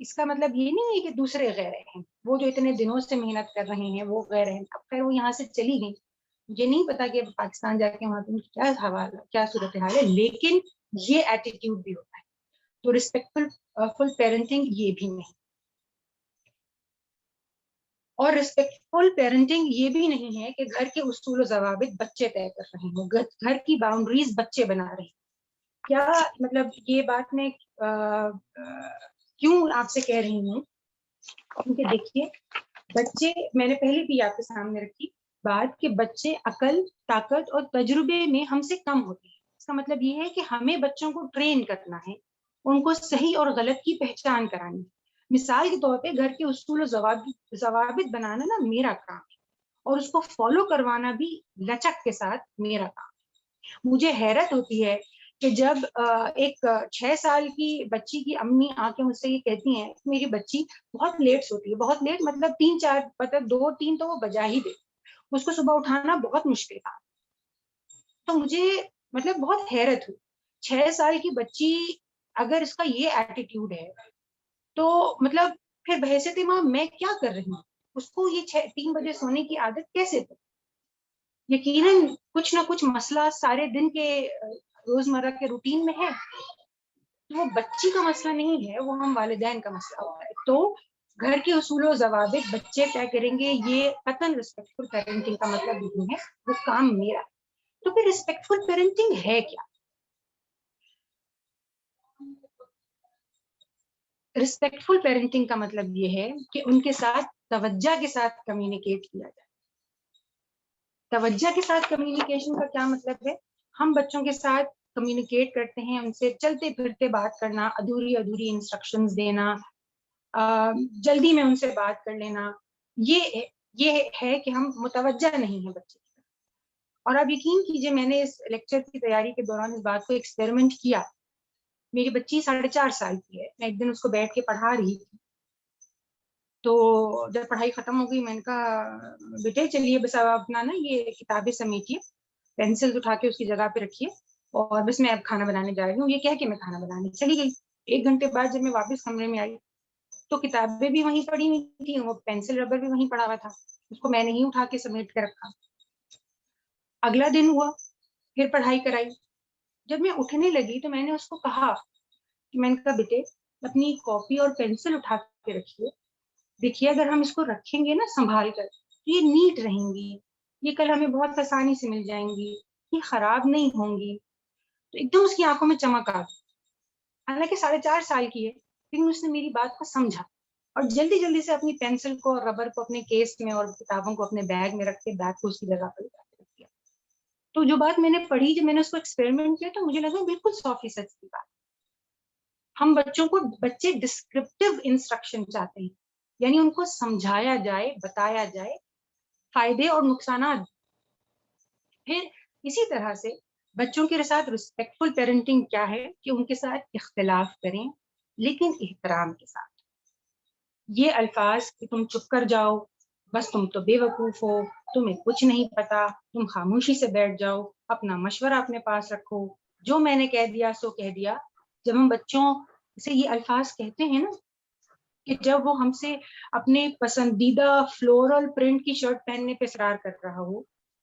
[SPEAKER 4] اس کا مطلب یہ نہیں ہے کہ دوسرے غیر اہم، وہ جو اتنے دنوں سے محنت کر رہے ہیں وہ غیر اہم. اب خیر وہ یہاں سے چلی گئی، مجھے نہیں پتا کہ پاکستان جا کے وہاں پہ کیا حوالہ، کیا صورتحال ہے، لیکن یہ ایٹیٹیوڈ بھی ہوتا ہے. تو ریسپیکٹفل پیرنٹنگ یہ بھی نہیں، اور ریسپیکٹفل پیرنٹنگ یہ بھی نہیں ہے کہ گھر کے اصول و ضوابط بچے طے کر رہے ہوں، گھر کی باؤنڈریز بچے بنا رہے ہیں. کیا مطلب یہ بات میں کیوں آپ سے کہہ رہی ہوں، کیونکہ دیکھیے بچے، میں نے پہلے بھی آپ کے سامنے رکھی بات کہ بچے عقل، طاقت اور تجربے میں ہم سے کم ہوتے ہیں. اس کا مطلب یہ ہے کہ ہمیں بچوں کو ٹرین کرنا ہے، ان کو صحیح اور غلط کی پہچان کرانی ہے. مثال کے طور پہ گھر کے اصول و ضوابط بنانا نا میرا کام ہے، اور اس کو فالو کروانا بھی لچک کے ساتھ میرا کام ہے. مجھے حیرت ہوتی ہے کہ جب ایک 6 سال کی بچی کی امی آ کے مجھ سے یہ کہتی ہیں، میری بچی بہت لیٹ سوتی ہے، بہت لیٹ مطلب 3-4 مطلب 2-3 تو وہ بجا ہی دے، اس کو صبح اٹھانا بہت مشکل تھا. تو مجھے مطلب بہت حیرت ہوئی، 6 سال کی بچی اگر اس کا یہ ایٹیٹیوڈ ہے تو مطلب پھر بحیثیت ماں میں کیا کر رہی ہوں. اس کو یہ 3 بجے سونے کی عادت کیسے تھی؟ یقیناً کچھ نہ کچھ مسئلہ سارے دن کے روزمرہ کے روٹین میں ہے. وہ بچی کا مسئلہ نہیں ہے، وہ ہم والدین کا مسئلہ ہوتا ہے. تو گھر کے اصول و ضوابط بچے طے کریں گے، یہ قطعاً ریسپیکٹفل پیرنٹنگ کا مطلب نہیں ہے، وہ کام میرا. تو پھر ریسپیکٹفل پیرنٹنگ ہے کیا؟ ریسپیکٹفل پیرنٹنگ کا مطلب یہ ہے کہ ان کے ساتھ توجہ کے ساتھ کمیونیکیٹ کیا جائے. توجہ کے ساتھ کمیونیکیشن کا کیا مطلب ہے؟ ہم بچوں کے ساتھ کمیونیکیٹ کرتے ہیں، ان سے چلتے پھرتے بات کرنا، ادھوری انسٹرکشنز دینا، جلدی میں ان سے بات کر لینا، یہ ہے کہ ہم متوجہ نہیں ہیں بچے کی. اور آپ یقین کیجئے میں نے اس لیکچر کی تیاری کے دوران اس بات کو ایکسپیریمنٹ کیا. میری بچی 4.5 سال کی ہے، میں ایک دن اس کو بیٹھ کے پڑھا رہی تھی، تو جب پڑھائی ختم ہو گئی میں نے کہا بیٹے چلیے بس اب اپنا نا یہ کتابیں سمیٹیے، پینسل اٹھا کے اس کی جگہ پہ رکھیے، اور بس میں اب کھانا بنانے جا رہی ہوں. یہ کہہ کے میں کھانا بنانے چلی گئی. 1 گھنٹے بعد جب میں واپس کمرے میں آئی تو کتابیں بھی وہیں پڑی ہوئی تھی، وہ پینسل ربر بھی وہیں پڑا ہوا تھا، اس کو میں نے ہی اٹھا کے سمیٹ کے رکھا. اگلا دن ہوا، پھر پڑھائی کرائی. جب میں اٹھنے لگی تو میں نے اس کو کہا کہ میں نے کہا بیٹے اپنی کاپی اور پینسل اٹھا کے رکھیے، دیکھیے اگر ہم اس کو رکھیں گے نا سنبھال کر، یہ نیٹ رہیں گی، یہ کل ہمیں بہت آسانی سے مل جائیں گی، یہ خراب نہیں ہوں گی. تو ایک دم اس کی آنکھوں میں چمک آ گئی. حالانکہ 4.5 سال کی ہے، لیکن اس نے میری بات کو سمجھا اور جلدی سے اپنی پینسل کو اور ربر کو اپنے کیس میں اور کتابوں کو اپنے بیگ میں رکھ کے بیگ کو اس کی جگہ پر رکھ دیا. تو جو بات میں نے پڑھی، جب میں نے اس کو ایکسپیریمنٹ کیا تو مجھے لگا بالکل 100% کی بات. ہم بچے ڈسکرپٹیو انسٹرکشن چاہتے ہیں، یعنی ان کو سمجھایا جائے، بتایا جائے فائدے اور نقصانات. پھر اسی طرح سے بچوں کے ساتھ ریسپیکٹفل پیرنٹنگ کیا ہے کہ ان کے ساتھ اختلاف کریں لیکن احترام کے ساتھ. یہ الفاظ کہ تم چپ کر جاؤ، بس تم تو بے وقوف ہو، تمہیں کچھ نہیں پتا، تم خاموشی سے بیٹھ جاؤ، اپنا مشورہ اپنے پاس رکھو، جو میں نے کہہ دیا سو کہہ دیا. جب ہم بچوں سے یہ الفاظ کہتے ہیں نا، کہ جب وہ ہم سے اپنے پسندیدہ فلورل پرنٹ کی شرٹ پہننے پہ اصرار کر رہا ہو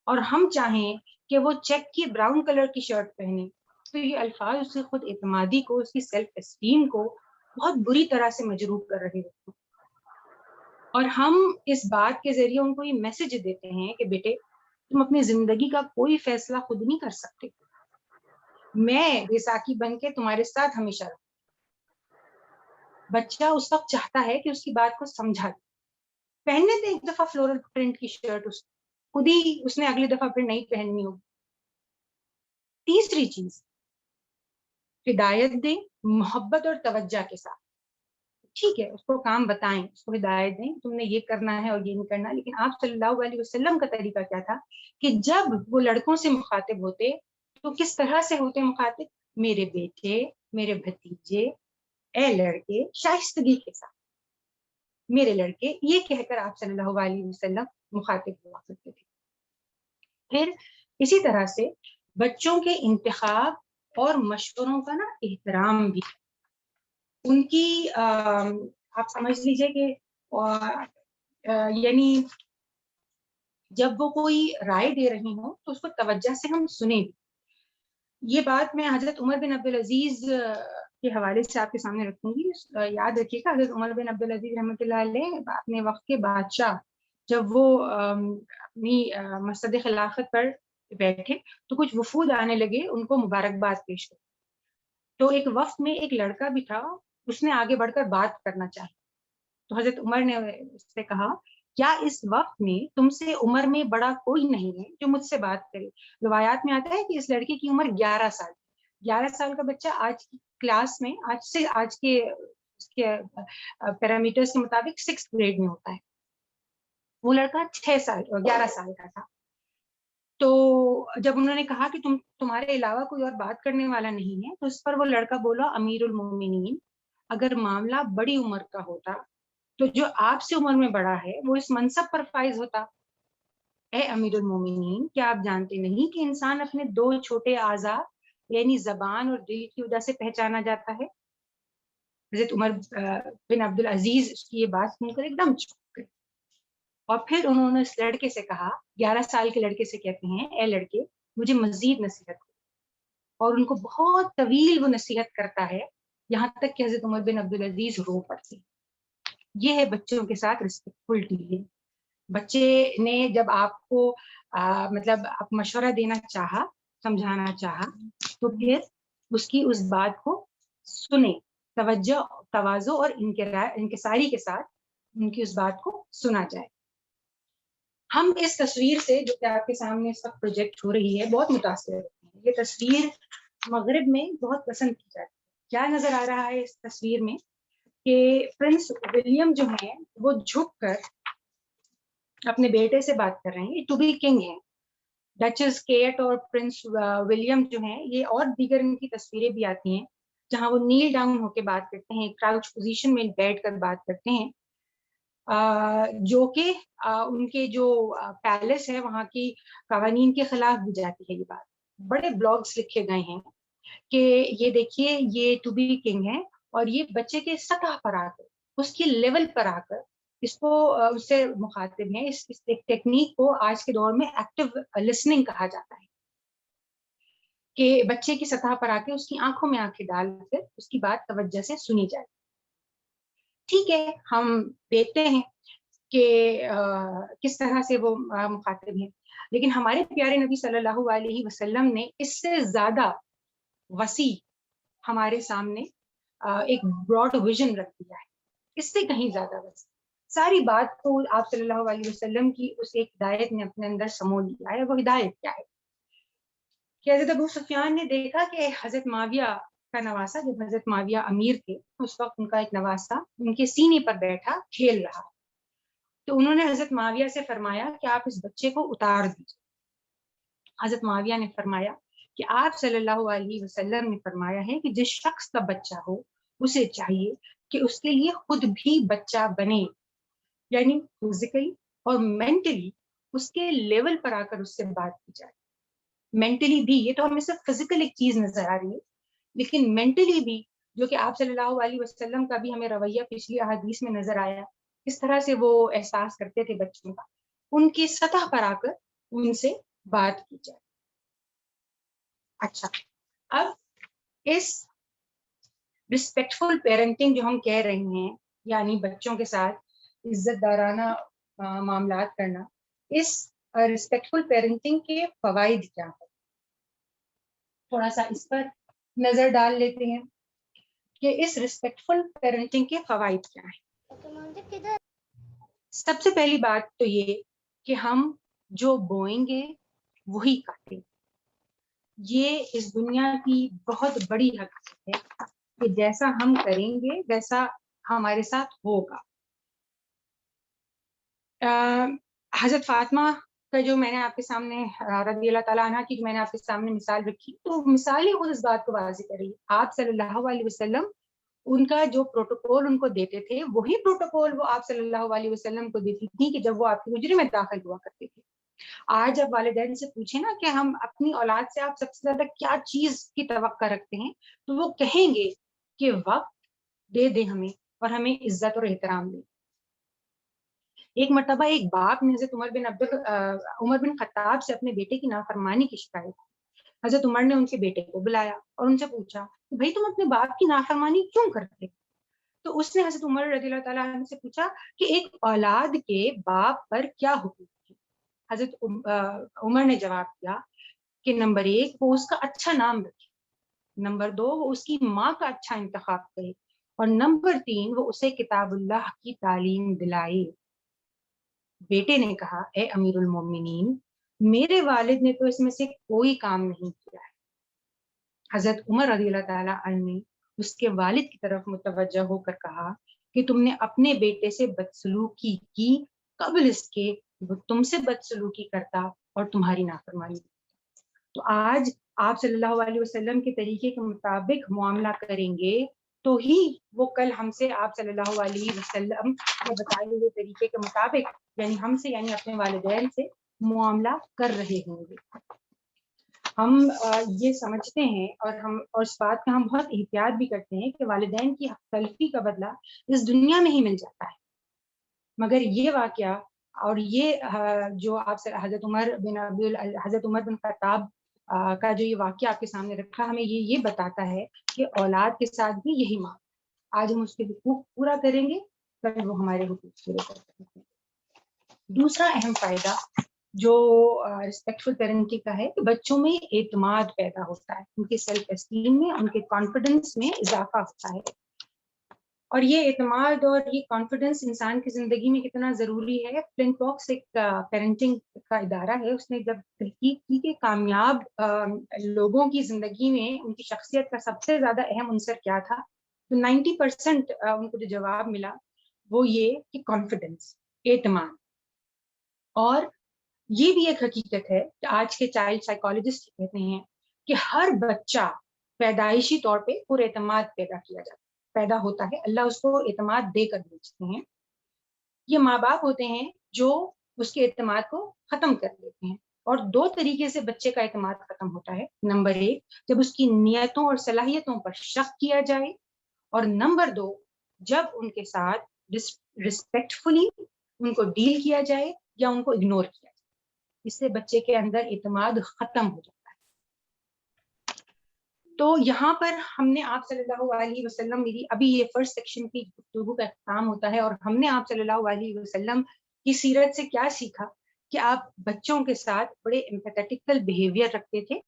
[SPEAKER 4] اور ہم چاہیں کہ وہ چیک کی براؤن کلر کی شرٹ پہنے، تو یہ الفاظ اس کی خود اعتمادی کو، اس کی سیلف اسٹیم کو بہت بری طرح سے مجروح کر رہے ہوتے ہیں. اور ہم اس بات کے ذریعے ان کو یہ میسج دیتے ہیں کہ بیٹے تم اپنی زندگی کا کوئی فیصلہ خود نہیں کر سکتے، میں بیساکھی بن کے تمہارے ساتھ ہمیشہ رہوں. بچہ اس وقت چاہتا ہے کہ اس کی بات کو سمجھا دے. پہننے دے ایک دفعہ فلورل پرنٹ کی شرٹ اس خود ہی اس نے اگلی دفعہ پھر نہیں پہننی ہوگی. تیسری چیز، ہدایت دیں محبت اور توجہ کے ساتھ. ٹھیک ہے اس کو کام بتائیں، اس کو ہدایت دیں تم نے یہ کرنا ہے اور یہ نہیں کرنا، لیکن آپ صلی اللہ علیہ وسلم کا طریقہ کیا تھا کہ جب وہ لڑکوں سے مخاطب ہوتے تو کس طرح سے ہوتے مخاطب؟ میرے بیٹے، میرے بھتیجے، اے لڑکے، شائستگی کے ساتھ میرے لڑکے، یہ کہہ کر آپ صلی اللہ علیہ وسلم مخاطب ہوا کرتے تھے. پھر اسی طرح سے بچوں کے انتخاب اور مشوروں کا نا احترام بھی. ان کی آپ سمجھ لیجئے کہ یعنی جب وہ کوئی رائے دے رہی ہوں تو اس کو توجہ سے ہم سنیں. یہ بات میں حضرت عمر بن عبدالعزیز کے حوالے سے آپ کے سامنے رکھوں گی. یاد رکھیے گا حضرت عمر بن عبدالعزیز رحمۃ اللہ علیہ اپنے وقت کے بادشاہ جب وہ اپنی مسند خلافت پر بیٹھے تو کچھ وفود آنے لگے ان کو مبارکباد پیش کر. تو ایک وقت میں ایک لڑکا بھی تھا، اس نے آگے بڑھ کر بات کرنا چاہی. تو حضرت عمر نے اس سے کہا کیا اس وقت میں تم سے عمر میں بڑا کوئی نہیں ہے جو مجھ سے بات کرے؟ روایات میں آتا ہے کہ اس لڑکے کی عمر 11 سال. 11 سال کا بچہ آج کی کلاس میں آج کے پیرامیٹرز کے مطابق 6th گریڈ میں ہوتا ہے. وہ لڑکا 11 سال کا تھا. تو جب انہوں نے کہا کہ تمہارے علاوہ کوئی اور بات کرنے والا نہیں ہے تو اس پر وہ لڑکا بولا امیر المومنین اگر معاملہ بڑی عمر کا ہوتا تو جو آپ سے عمر میں بڑا ہے وہ اس منصب پر فائز ہوتا. اے امیر المومنین کیا آپ جانتے نہیں کہ انسان اپنے 2 چھوٹے اعضاء یعنی زبان اور دل کی وجہ سے پہچانا جاتا ہے؟ حضرت عمر بن عبدالعزیز اس کی یہ بات سن کر ایک دم چپ گئے اور پھر انہوں نے اس لڑکے سے کہا، 11 سال کے لڑکے سے کہتے ہیں اے لڑکے مجھے مزید نصیحت کرو. اور ان کو بہت طویل وہ نصیحت کرتا ہے یہاں تک کہ حضرت عمر بن عبدالعزیز رو پڑتے. یہ ہے بچوں کے ساتھ ریسپیکٹفل ڈیلنگ. بچے نے جب آپ کو مطلب آپ مشورہ دینا چاہا، سمجھانا چاہا تو پھر اس کی اس بات کو سنیں، توجہ، تواضع اور انکساری کے ساتھ ان کی اس بات کو سنا جائے. ہم اس تصویر سے جو کہ آپ کے سامنے اس وقت پروجیکٹ ہو رہی ہے بہت متاثر ہوتے ہیں. یہ تصویر مغرب میں بہت پسند کی جاتی ہے. کیا نظر آ رہا ہے اس تصویر میں کہ پرنس ولیم جو ہیں وہ جھک کر اپنے بیٹے سے بات کر رہے ہیں. یہ ٹو بی کنگ ہیں. ڈچز کیٹ اور پرنس ولیم جو ہیں یہ اور دیگر ان کی تصویریں بھی آتی ہیں جہاں وہ نیل ڈاؤن ہو کے بات کرتے ہیں، کراؤچ پوزیشن میں بیٹھ کر بات کرتے ہیں، جو کہ ان کے جو پیلس ہے وہاں کی قوانین کے خلاف بھی جاتی ہے. یہ بات بڑے بلاگس لکھے گئے ہیں کہ یہ دیکھیے یہ ٹو بی کنگ ہے اور یہ بچے کے سطح پر آ کر اس کی لیول پر آ کر اس کو اس سے مخاطب ہیں. اس ٹیکنیک کو آج کے دور میں ایکٹیو لسننگ کہا جاتا ہے کہ بچے کی سطح پر آ کے اس کی آنکھوں میں آنکھیں ڈال کر اس کی بات توجہ سے سنی جائے. ٹھیک ہے ہم دیکھتے ہیں کہ کس طرح سے وہ مخاطب ہیں، لیکن ہمارے پیارے نبی صلی اللہ علیہ وسلم نے اس سے زیادہ وسیع ہمارے سامنے ایک براڈ ویژن رکھ دیا ہے، اس سے کہیں زیادہ وسیع. ساری بات کو آپ صلی اللہ علیہ وسلم کی اس ایک ہدایت نے اپنے اندر سمو لیا ہے. وہ ہدایت کیا ہے کہ حضرت ابو سفیان نے دیکھا کہ حضرت معاویہ کا نواسا، جب حضرت معاویہ امیر تھے اس وقت ان کا ایک نواسا ان کے سینے پر بیٹھا کھیل رہا. تو انہوں نے حضرت معاویہ سے فرمایا کہ آپ اس بچے کو اتار دیجیے. حضرت معاویہ نے فرمایا کہ آپ صلی اللہ علیہ وسلم نے فرمایا ہے کہ جس شخص کا بچہ ہو اسے چاہیے کہ اس کے لیے خود بھی بچہ بنے، یعنی فزیکلی اور مینٹلی اس کے لیول پر آ کر اس سے بات کی جائے. مینٹلی بھی، یہ تو ہمیں صرف فزیکل ایک چیز نظر آ رہی ہے، لیکن مینٹلی بھی جو کہ آپ صلی اللہ علیہ وسلم کا بھی ہمیں رویہ پچھلی احادیث میں نظر آیا، کس طرح سے وہ احساس کرتے تھے بچوں کا، ان کی سطح پر آ کر ان سے بات کی جائے. اچھا، اب اس رسپیکٹفل پیرنٹنگ جو ہم کہہ رہے ہیں، یعنی بچوں کے ساتھ عزت دارانہ معاملات کرنا، اس رسپیکٹفل پیرنٹنگ کے فوائد کیا ہیں؟ تھوڑا سا اس پر نظر ڈال لیتے ہیں کہ اس رسپیکٹفل پیرنٹنگ کے فوائد کیا ہیں. سب سے پہلی بات تو یہ کہ ہم جو بوئیں گے وہی کاٹیں گے. یہ اس دنیا کی بہت بڑی حقیقت ہے کہ جیسا ہم کریں گے ویسا ہمارے ساتھ ہوگا. حضرت فاطمہ کا جو میں نے آپ کے سامنے رضی اللہ تعالیٰ عنہ کی جو میں نے آپ کے سامنے مثال رکھی، تو مثال ہی خود اس بات کو واضح کر رہی ہے. آپ صلی اللہ علیہ وسلم ان کا جو پروٹوکول ان کو دیتے تھے وہی پروٹوکول وہ آپ صلی اللہ علیہ وسلم کو دیتی تھی کہ جب وہ آپ کی حجرے میں داخل ہوا کرتے تھے. آج جب والدین سے پوچھیں نا کہ ہم اپنی اولاد سے آپ سب سے زیادہ کیا چیز کی توقع رکھتے ہیں، تو وہ کہیں گے کہ وقت دے دیں ہمیں اور ہمیں عزت اور احترام دیں. ایک مرتبہ ایک باپ نے حضرت عمر بن خطاب سے اپنے بیٹے کی نافرمانی کی شکایت کی. حضرت عمر نے ان کے بیٹے کو بلایا اور ان سے پوچھا کہ بھائی تم اپنے باپ کی نافرمانی کیوں کرتے؟ تو اس نے حضرت عمر رضی اللہ تعالیٰ عنہ سے پوچھا کہ ایک اولاد کے باپ پر کیا حقوق ہے. حضرت عمر نے جواب دیا کہ نمبر 1 وہ اس کا اچھا نام رکھے، نمبر 2 وہ اس کی ماں کا اچھا انتخاب کرے، اور نمبر 3 وہ اسے کتاب اللہ کی تعلیم دلائے. بیٹے نے کہا اے امیر المومنین، میرے والد نے تو اس میں سے کوئی کام نہیں کیا ہے. حضرت عمر رضی اللہ تعالیٰ عنہ نے اس کے والد کی طرف متوجہ ہو کر کہا کہ تم نے اپنے بیٹے سے بدسلوکی کی قبل اس کے وہ تم سے بدسلوکی کرتا اور تمہاری نافرمانی. تو آج آپ صلی اللہ علیہ وسلم کے طریقے کے مطابق معاملہ کریں گے تو ہی وہ کل ہم سے آپ صلی اللہ علیہ وسلم کے بتائے ہوئے طریقے کے مطابق یعنی ہم سے یعنی اپنے والدین سے معاملہ کر رہے ہوں گے. ہم یہ سمجھتے ہیں اور اس بات کا ہم بہت احتیاط بھی کرتے ہیں کہ والدین کی حق تلفی کا بدلہ اس دنیا میں ہی مل جاتا ہے، مگر یہ واقعہ اور یہ جو آپ سے حضرت عمر بن خطاب کا جو یہ واقعہ آپ کے سامنے رکھا، ہمیں یہ بتاتا ہے کہ اولاد کے ساتھ بھی یہی معاملہ. آج ہم اس کے حقوق پورا کریں گے کل وہ ہمارے حقوق پورے کر سکتے ہیں. دوسرا اہم فائدہ جو ریسپیکٹفل پیرنٹنگ کا ہے کہ بچوں میں اعتماد پیدا ہوتا ہے، ان کے سیلف اسٹیم میں، ان کے کانفیڈنس میں اضافہ ہوتا ہے. اور یہ اعتماد اور یہ کانفیڈنس انسان کی زندگی میں کتنا ضروری ہے. فلنٹ باکس ایک پیرنٹنگ کا ادارہ ہے، اس نے جب تحقیق کی کہ کامیاب لوگوں کی زندگی میں ان کی شخصیت کا سب سے زیادہ اہم عنصر کیا تھا، تو 90% ان کو جو جواب ملا وہ یہ کہ کانفیڈنس، اعتماد. اور یہ بھی ایک حقیقت ہے کہ آج کے چائلڈ سائیکالوجسٹ کہتے ہیں کہ ہر بچہ پیدائشی طور پہ پر اعتماد پیدا ہوتا ہے، اللہ اس کو اعتماد دے کر بھیجتے ہیں. یہ ماں باپ ہوتے ہیں جو اس کے اعتماد کو ختم کر دیتے ہیں. اور 2 طریقے سے بچے کا اعتماد ختم ہوتا ہے. نمبر 1 جب اس کی نیتوں اور صلاحیتوں پر شک کیا جائے، اور نمبر 2 جب ان کے ساتھ رسپیکٹفلی ان کو ڈیل کیا جائے یا ان کو اگنور کیا جائے. اس سے بچے کے اندر اعتماد ختم ہو جاتا ہے. تو یہاں پر ہم نے آپ صلی اللہ علیہ وسلم، میری ابھی یہ فرسٹ سیکشن کی گفتگو کا اختتام ہوتا ہے، اور ہم نے آپ صلی اللہ علیہ وسلم کی سیرت سے کیا سیکھا کہ آپ بچوں کے ساتھ بڑے ایمپیتھیٹیکل بیہیویئر رکھتے تھے،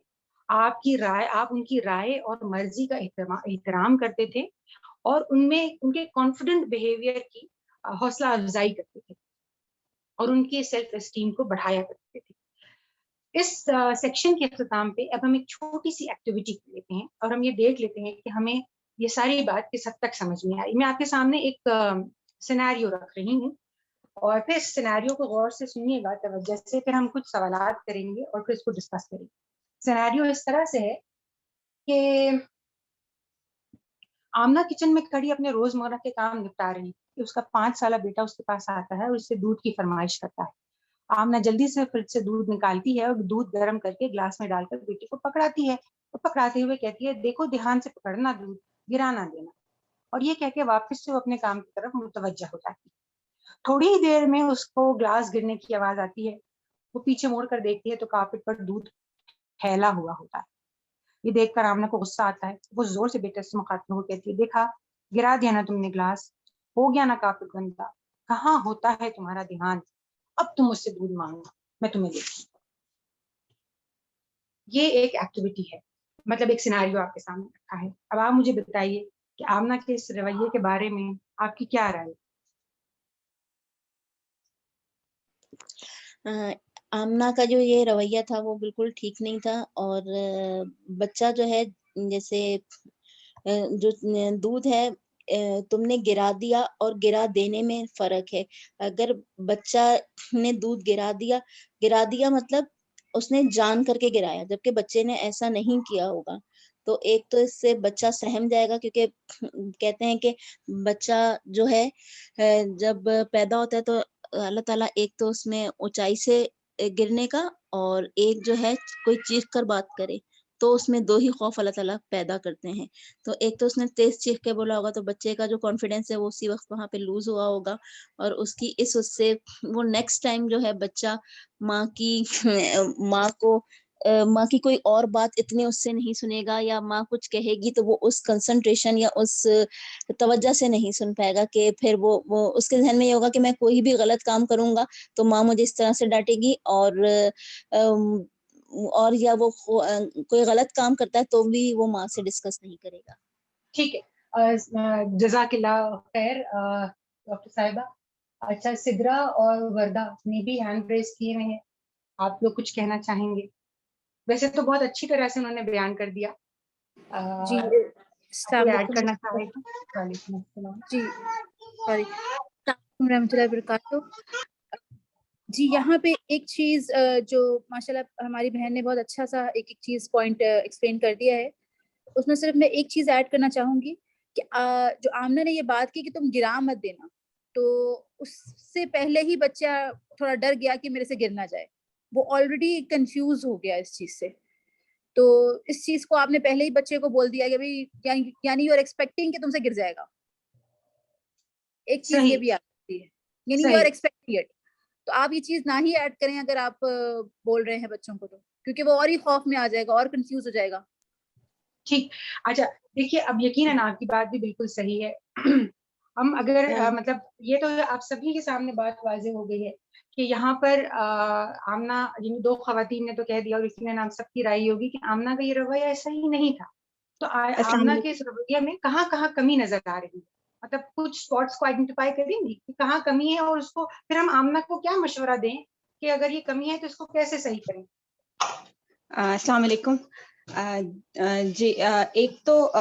[SPEAKER 4] آپ ان کی رائے اور مرضی کا احترام کرتے تھے، اور ان میں ان کے کانفیڈنٹ بیہیویئر کی حوصلہ افزائی کرتے تھے اور ان کے سیلف اسٹیم کو بڑھایا کرتے تھے. اس سیکشن کے اختتام پہ اب ہم ایک چھوٹی سی ایکٹیویٹی لیتے ہیں اور ہم یہ دیکھ لیتے ہیں کہ ہمیں یہ ساری بات کس حد تک سمجھ میں آئی. میں آپ کے سامنے ایک سینیریو رکھ رہی ہوں اور پھر اس سینیریو کو غور سے سنیے گا توجہ سے، پھر ہم کچھ سوالات کریں گے اور پھر اس کو ڈسکس کریں گے. سینیریو اس طرح سے ہے کہ آمنہ کچن میں کھڑی اپنے روزمرہ کے کام نپٹا رہی کہ اس کا 5 سالہ بیٹا اس کے پاس آتا ہے اور اس سے دودھ کی فرمائش کرتا ہے. آمنہ جلدی سے فریج سے دودھ نکالتی ہے اور دودھ گرم کر کے گلاس میں ڈال کر بیٹے کو پکڑاتی ہے اور پکڑاتے ہوئے کہتی ہے دیکھو دھیان سے پکڑنا، دودھ گرا نہ دینا. اور یہ کہہ کے واپس سے وہ اپنے کام کی طرف متوجہ ہو جاتی ہے. تھوڑی ہی دیر میں اس کو گلاس گرنے کی آواز آتی ہے. وہ پیچھے موڑ کر دیکھتی ہے تو کارپیٹ پر دودھ پھیلا ہوا ہوتا ہے. یہ دیکھ کر آمنہ کو غصہ آتا ہے. وہ زور سے بیٹے سے مخاطب ہو کہتی ہے دیکھا گرا دیا نا تم نے گلاس، ہو گیا نا کارپیٹ گندا، کہاں ہوتا ہے تمہارا دھیان، اب تم مجھ سے دودھ مانگنا میں تمہیں دیتی. یہ ایک ایکٹیویٹی ہے، مطلب ایک سینیریو آپ کے سامنے رکھا ہے. اب آپ مجھے بتائیے کہ آمنہ کے اس رویے کے بارے میں آپ کی کیا رائے؟
[SPEAKER 5] آمنہ کا جو یہ رویہ تھا وہ بالکل ٹھیک نہیں تھا، اور بچہ جو ہے جیسے جو دودھ ہے تم نے گرا دیا اور گرا دینے میں فرق ہے. اگر بچہ نے دودھ گرا دیا مطلب اس نے جان کر کے گرایا، جبکہ بچے نے ایسا نہیں کیا ہوگا. تو ایک تو اس سے بچہ سہم جائے گا، کیونکہ کہتے ہیں کہ بچہ جو ہے جب پیدا ہوتا ہے تو اللہ تعالیٰ ایک تو اس میں اونچائی سے گرنے کا، اور ایک جو ہے کوئی چیخ کر بات کرے، تو اس میں دو ہی خوف اللہ تعالیٰ پیدا کرتے ہیں. تو ایک تو اس نے تیز چیخ کے بولا ہوگا، تو بچے کا جو کانفیڈینس ہے وہ اسی وقت وہاں پہ لوز ہوا ہوگا، اور اس کی اس سے وہ نیکسٹ ٹائم جو ہے بچہ ماں کی کوئی اور بات اتنے اس سے نہیں سنے گا، یا ماں کچھ کہے گی تو وہ اس کنسنٹریشن یا اس توجہ سے نہیں سن پائے گا، کہ پھر وہ اس کے ذہن میں یہ ہوگا کہ میں کوئی بھی غلط کام کروں گا تو ماں مجھے اس طرح سے ڈانٹے گی، اور یا وہ کوئی غلط کام کرتا ہے تو بھی وہ ماں سے ڈسکس نہیں کرے گا.
[SPEAKER 4] ٹھیک ہے، جزاک اللہ خیر ڈاکٹر صاحبہ. اچھا، سدرا اور وردہ نے بھی ہینڈ ریز کیے ہوئے ہیں، آپ لوگ کچھ کہنا چاہیں گے؟ ویسے تو بہت اچھی طرح سے انہوں نے بیان کر دیا.
[SPEAKER 6] جی السلام
[SPEAKER 4] کوئی ایڈ
[SPEAKER 6] علیکم.
[SPEAKER 4] کرنا چاہے گا؟ وعلیکم السلام.
[SPEAKER 6] جی سوری، السلام علیکم رحمۃ اللہ وبرکاتہ. جی یہاں پہ ایک چیز جو ماشاءاللہ ہماری بہن نے بہت اچھا سا ایک چیز پوائنٹ ایکسپلین کر دیا ہے، اس میں صرف میں ایک چیز ایڈ کرنا چاہوں گی کہ جو آمنہ نے یہ بات کی کہ تم گرا مت دینا، تو اس سے پہلے ہی بچہ تھوڑا ڈر گیا کہ میرے سے گر نہ جائے، وہ آلریڈی کنفیوز ہو گیا اس چیز سے. تو اس چیز کو آپ نے پہلے ہی بچے کو بول دیا کہ بھائی یعنی یو آر ایکسپیکٹنگ کہ تم سے گر جائے گا. ایک چیز یہ بھی آتی ہے، یعنی یو آر ایکسپیکٹنگ اٹ. تو آپ یہ چیز نہ ہی ایڈ کریں اگر آپ بول رہے ہیں بچوں کو، تو کیونکہ وہ اور ہی خوف میں آ جائے گا اور کنفیوز ہو جائے گا.
[SPEAKER 4] ٹھیک. اچھا دیکھیے، اب یقیناً آپ کی بات بھی بالکل صحیح ہے. ہم اگر مطلب یہ تو آپ سبھی کے سامنے بات واضح ہو گئی ہے کہ یہاں پر آمنہ، یعنی دو خواتین نے تو کہہ دیا، اور اسی میں آپ سب کی رائے ہوگی کہ آمنہ کا یہ رویہ ایسا ہی نہیں تھا. تو آمنہ کے اس رویہ میں کہاں کہاں کمی نظر آ رہی ہے، مطلب کچھ اسپاٹس کو آئیڈینٹیفائی کریں گی کہ کہاں کمی ہے، اور اس کو پھر ہم آمنہ کو کیا مشورہ دیں کہ اگر یہ کمی ہے تو اس کو کیسے صحیح کریں.
[SPEAKER 7] السلام علیکم. جی ایک تو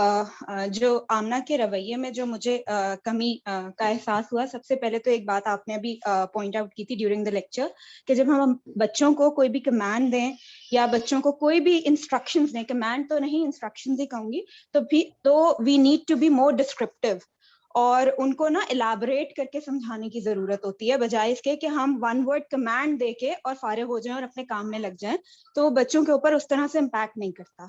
[SPEAKER 7] جو آمنہ کے رویے میں جو مجھے کمی کا احساس ہوا، سب سے پہلے تو ایک بات آپ نے ابھی پوائنٹ آؤٹ کی تھی ڈیورنگ دا لیکچر، کہ جب ہم بچوں کو کوئی بھی کمانڈ دیں یا بچوں کو کوئی بھی انسٹرکشنز دیں، کمانڈ تو نہیں انسٹرکشنز ہی کہوں گی، تو we need to be more descriptive, اور ان کو نا الیبوریٹ کر کے سمجھانے کی ضرورت ہوتی ہے، بجائے اس کے کہ ہم ون ورڈ کمانڈ دے کے اور فارغ ہو جائیں اور اپنے کام میں لگ جائیں، تو بچوں کے اوپر اس طرح سے امپیکٹ نہیں کرتا.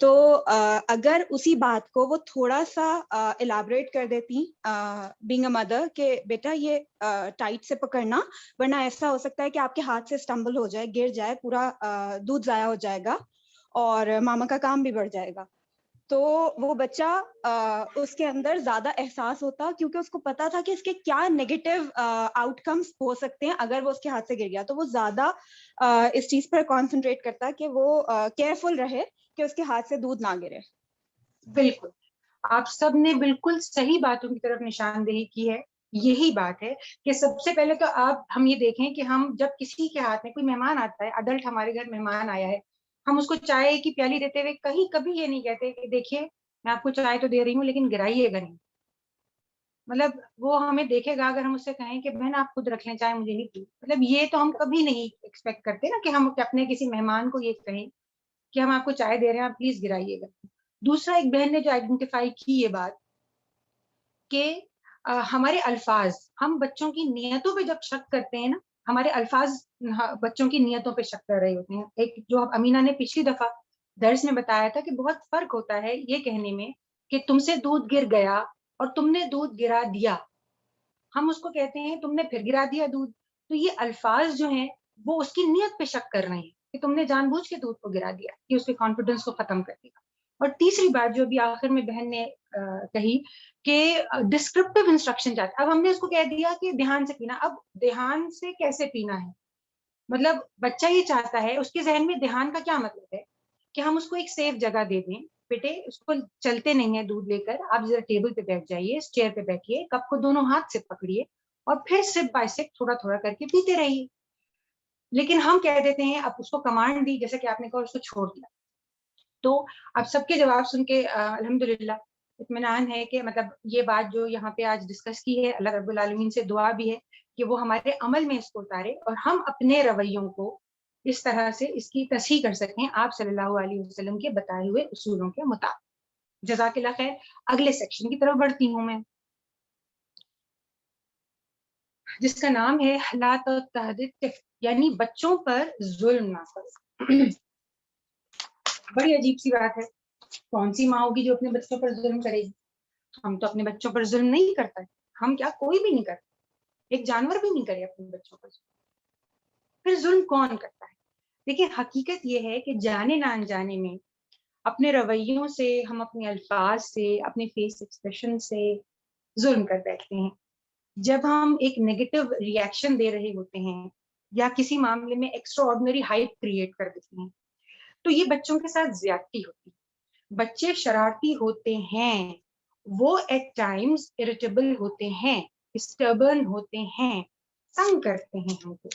[SPEAKER 7] تو اگر اسی بات کو وہ تھوڑا سا الیبوریٹ کر دیتی بینگ اے مدر، کہ بیٹا یہ ٹائٹ سے پکڑنا، ورنہ ایسا ہو سکتا ہے کہ آپ کے ہاتھ سے اسٹمبل ہو جائے، گر جائے، پورا دودھ ضائع ہو جائے گا اور ماما کا کام بھی بڑھ جائے گا. تو وہ بچہ اس کے اندر زیادہ احساس ہوتا، کیونکہ اس کو پتا تھا کہ اس کے کیا نیگیٹو آؤٹ کمز ہو سکتے ہیں اگر وہ اس کے ہاتھ سے گر گیا. تو وہ زیادہ اس چیز پر کانسنٹریٹ کرتا کہ وہ کیئرفل رہے کہ اس کے ہاتھ سے دودھ نہ گرے.
[SPEAKER 4] بالکل، آپ سب نے بالکل صحیح باتوں کی طرف نشاندہی کی ہے. یہی بات ہے کہ سب سے پہلے تو ہم یہ دیکھیں کہ ہم جب کسی کے ہاتھ میں کوئی مہمان آتا ہے، اڈلٹ ہمارے گھر مہمان آیا ہے، ہم اس کو چائے کی پیالی دیتے ہوئے کبھی یہ نہیں کہتے کہ دیکھیے میں آپ کو چائے تو دے رہی ہوں لیکن گرائیے گا نہیں. مطلب وہ ہمیں دیکھے گا اگر ہم اس سے کہیں کہ بہن آپ خود رکھ لیں چائے، مجھے نہیں پی. مطلب یہ تو ہم کبھی نہیں ایکسپیکٹ کرتے نا کہ ہم اپنے کسی مہمان کو یہ کہیں کہ ہم آپ کو چائے دے رہے ہیں، آپ پلیز گرائیے گا. دوسرا، ایک بہن نے جو آئیڈینٹیفائی کی یہ بات کہ ہمارے الفاظ، ہم بچوں کی نیتوں پہ جب شک کرتے ہیں نا، ہمارے الفاظ بچوں کی نیتوں پہ شک کر رہے ہوتے ہیں. ایک جو امینہ نے پچھلی دفعہ درس میں بتایا تھا کہ بہت فرق ہوتا ہے یہ کہنے میں کہ تم سے دودھ گر گیا اور تم نے دودھ گرا دیا. ہم اس کو کہتے ہیں تم نے پھر گرا دیا دودھ. تو یہ الفاظ جو ہیں وہ اس کی نیت پہ شک کر رہے ہیں کہ تم نے جان بوجھ کے دودھ کو گرا دیا، کہ اس کے کانفیڈنس کو ختم کر دیا. اور تیسری بات جو ابھی آخر میں بہن نے کہی کہ ڈسکرپٹیو انسٹرکشن چاہتے. اب ہم نے اس کو کہہ دیا کہ دھیان سے پینا. اب دھیان سے کیسے پینا ہے؟ مطلب بچہ یہ چاہتا ہے، اس کے ذہن میں دھیان کا کیا مطلب ہے کہ ہم اس کو ایک سیف جگہ دے دیں. بیٹے اس کو چلتے نہیں ہیں دودھ لے کر، آپ ذرا ٹیبل پہ بیٹھ جائیے، اس چیئر پہ بیٹھیے، کپ کو دونوں ہاتھ سے پکڑیے اور پھر سپ بائی سپ تھوڑا تھوڑا کر کے پیتے رہیے. لیکن ہم کہہ دیتے ہیں اب اس کو کمانڈ دی جیسے کہ آپ نے کہا اس کو چھوڑ دیا. تو اب سب کے جواب سن کے الحمدللہ اطمینان ہے کہ مطلب یہ بات جو یہاں پہ آج ڈسکس کی ہے اللہ رب العالمین سے دعا بھی ہے کہ وہ ہمارے عمل میں اس کو اتارے اور ہم اپنے رویوں کو اس طرح سے اس کی تصحیح کر سکیں آپ صلی اللہ علیہ وسلم کے بتائے ہوئے اصولوں کے مطابق. جزاک اللہ خیر. اگلے سیکشن کی طرف بڑھتی ہوں میں جس کا نام ہے لا تحدث یعنی بچوں پر ظلم نہ کرو. بڑی عجیب سی بات ہے. کون سی ماں ہوگی جو اپنے بچوں پر ظلم کرے گی؟ ہم تو اپنے بچوں پر ظلم نہیں کرتا. ہم کیا کوئی بھی نہیں کرتا. ایک جانور بھی نہیں کرے اپنے بچوں پر ظلم. پھر ظلم کون کرتا ہے؟ دیکھیں حقیقت یہ ہے کہ جانے نہ انجانے میں اپنے رویوں سے ہم اپنے الفاظ سے اپنے فیس ایکسپریشن سے ظلم کر بیٹھتے ہیں. جب ہم ایک نیگیٹو ریئیکشن دے رہے ہوتے ہیں یا کسی معاملے میں ایکسٹرا آرڈنری ہائپ کریٹ کر دیتے ہیں تو یہ بچوں کے ساتھ زیادتی ہوتی ہے. بچے شرارتی ہوتے ہیں, وہ ایٹ ٹائمز اریٹیبل ہوتے ہیں, اسٹربن ہوتے ہیں, تنگ کرتے ہیں ہم کو.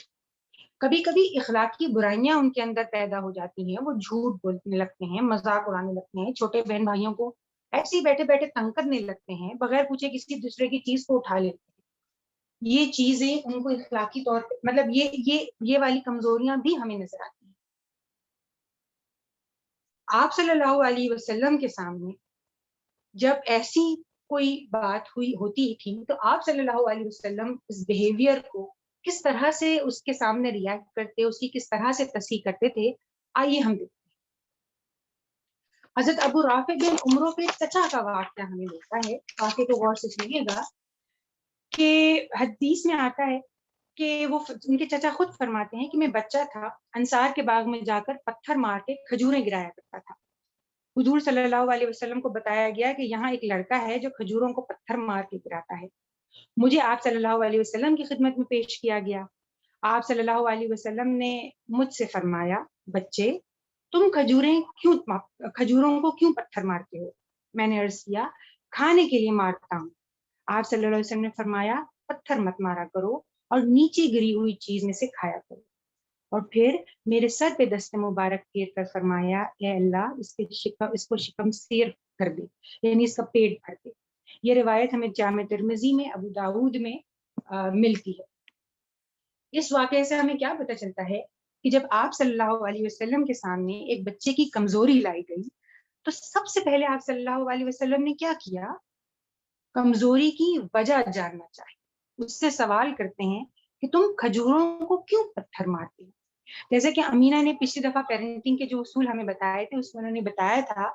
[SPEAKER 4] کبھی کبھی اخلاقی برائیاں ان کے اندر پیدا ہو جاتی ہیں, وہ جھوٹ بولنے لگتے ہیں, مذاق اڑانے لگتے ہیں, چھوٹے بہن بھائیوں کو ایسے ہی بیٹھے بیٹھے تنگ کرنے لگتے ہیں, بغیر پوچھے کسی دوسرے کی چیز کو اٹھا لیتے ہیں. یہ چیزیں ان کو اخلاقی طور پہ مطلب یہ والی کمزوریاں بھی ہمیں نظر آتی ہیں. آپ صلی اللہ علیہ وسلم کے سامنے جب ایسی کوئی بات ہوتی تھی تو آپ صلی اللہ علیہ وسلم اس بیہیویئر کو کس طرح سے اس کے سامنے ریئیکٹ کرتے, اس کی کس طرح سے تصحیح کرتے تھے, آئیے ہم دیکھتے ہیں. حضرت ابو رافع بن عمرو کے چچا کا واقعہ ہمیں ملتا ہے. واقعے کو غور سے سنیے گا کہ حدیث میں آتا ہے کہ وہ ان کے چچا خود فرماتے ہیں کہ میں بچہ تھا, انصار کے باغ میں جا کر پتھر مار کے کھجوریں گرایا کرتا تھا. حضور صلی اللہ علیہ وسلم کو بتایا گیا کہ یہاں ایک لڑکا ہے جو کھجوروں کو پتھر مار کے گراتا ہے. مجھے آپ صلی اللہ علیہ وسلم کی خدمت میں پیش کیا گیا. آپ صلی اللہ علیہ وسلم نے مجھ سے فرمایا, بچے تم کھجوروں کو کیوں پتھر مارتے ہو؟ میں نے عرض کیا, کھانے کے لیے مارتا ہوں. آپ صلی اللہ علیہ وسلم نے فرمایا, پتھر مت مارا کرو اور نیچے گری ہوئی چیز میں سے کھایا کرو. اور پھر میرے سر پہ دست مبارک پھیر کر فرمایا, اے اللہ اس کو شکم سیر کر دے, یعنی اس کا پیٹ بھر دے. یہ روایت ہمیں جامع ترمذی میں, ابو داؤد میں ملتی ہے. اس واقعے سے ہمیں کیا پتہ چلتا ہے کہ جب آپ صلی اللہ علیہ وسلم کے سامنے ایک بچے کی کمزوری لائی گئی تو سب سے پہلے آپ صلی اللہ علیہ وسلم نے کیا کیا؟ کمزوری کی وجہ جاننا چاہیے. اس سے سوال کرتے ہیں کہ تم کھجوروں کو کیوں پتھر مارتے ہو؟ جیسے کہ امینہ نے پچھلی دفعہ پیرنٹنگ کے جو اصول ہمیں بتائے تھے اس میں انہوں نے بتایا تھا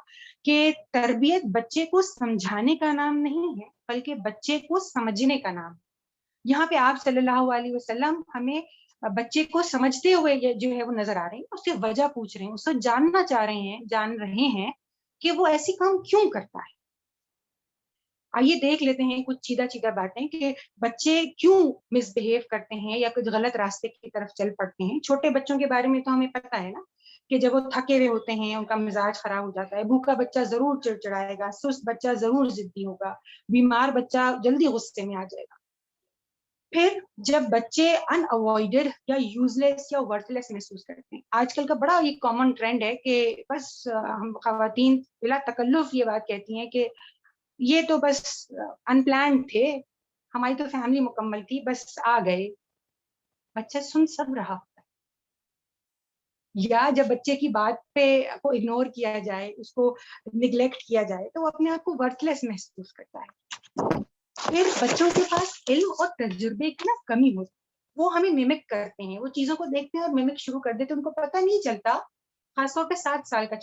[SPEAKER 4] کہ تربیت بچے کو سمجھانے کا نام نہیں ہے بلکہ بچے کو سمجھنے کا نام ہے. یہاں پہ آپ صلی اللہ علیہ وسلم ہمیں بچے کو سمجھتے ہوئے جو ہے وہ نظر آ رہے ہیں, اس سے وجہ پوچھ رہے ہیں, اس سے جاننا چاہ رہے ہیں, جان رہے ہیں کہ وہ ایسی کام کیوں کرتا ہے. آئیے دیکھ لیتے ہیں کچھ سیدھا باتیں کہ بچے کیوں مس بہیو کرتے ہیں یا کچھ غلط راستے کی طرف چل پڑتے ہیں. چھوٹے بچوں کے بارے میں تو ہمیں پتہ ہے نا کہ جب وہ تھکے ہوئے ہوتے ہیں ان کا مزاج خراب ہو جاتا ہے. بھوکا بچہ ضرور چڑچڑائے گا, سست بچہ ضرور ضدی ہوگا, بیمار بچہ جلدی غصے میں آ جائے گا. پھر جب بچے ان اوائڈڈ یا یوز لیس یا ورتھ لیس محسوس کرتے ہیں. آج کل کا بڑا یہ کامن ٹرینڈ ہے کہ بس ہم خواتین بلا تکلف یہ بات کہتی ہیں کہ یہ تو بس ان پلانڈ تھے, ہماری تو فیملی مکمل تھی, بس آ گئے. بچہ سن سب رہا ہوتا ہے. یا جب بچے کی بات پہ کو اگنور کیا جائے, اس کو نگلیکٹ کیا جائے تو وہ اپنے آپ کو ورتھ لیس محسوس کرتا ہے. پھر بچوں کے پاس علم اور تجربے کی نا کمی ہوتی ہے, وہ ہمیں میمک کرتے ہیں, وہ چیزوں کو دیکھتے ہیں اور میمک شروع کر دیتے ہیں. ان کو پتہ نہیں چلتا, خاص طور پہ 7 سال کا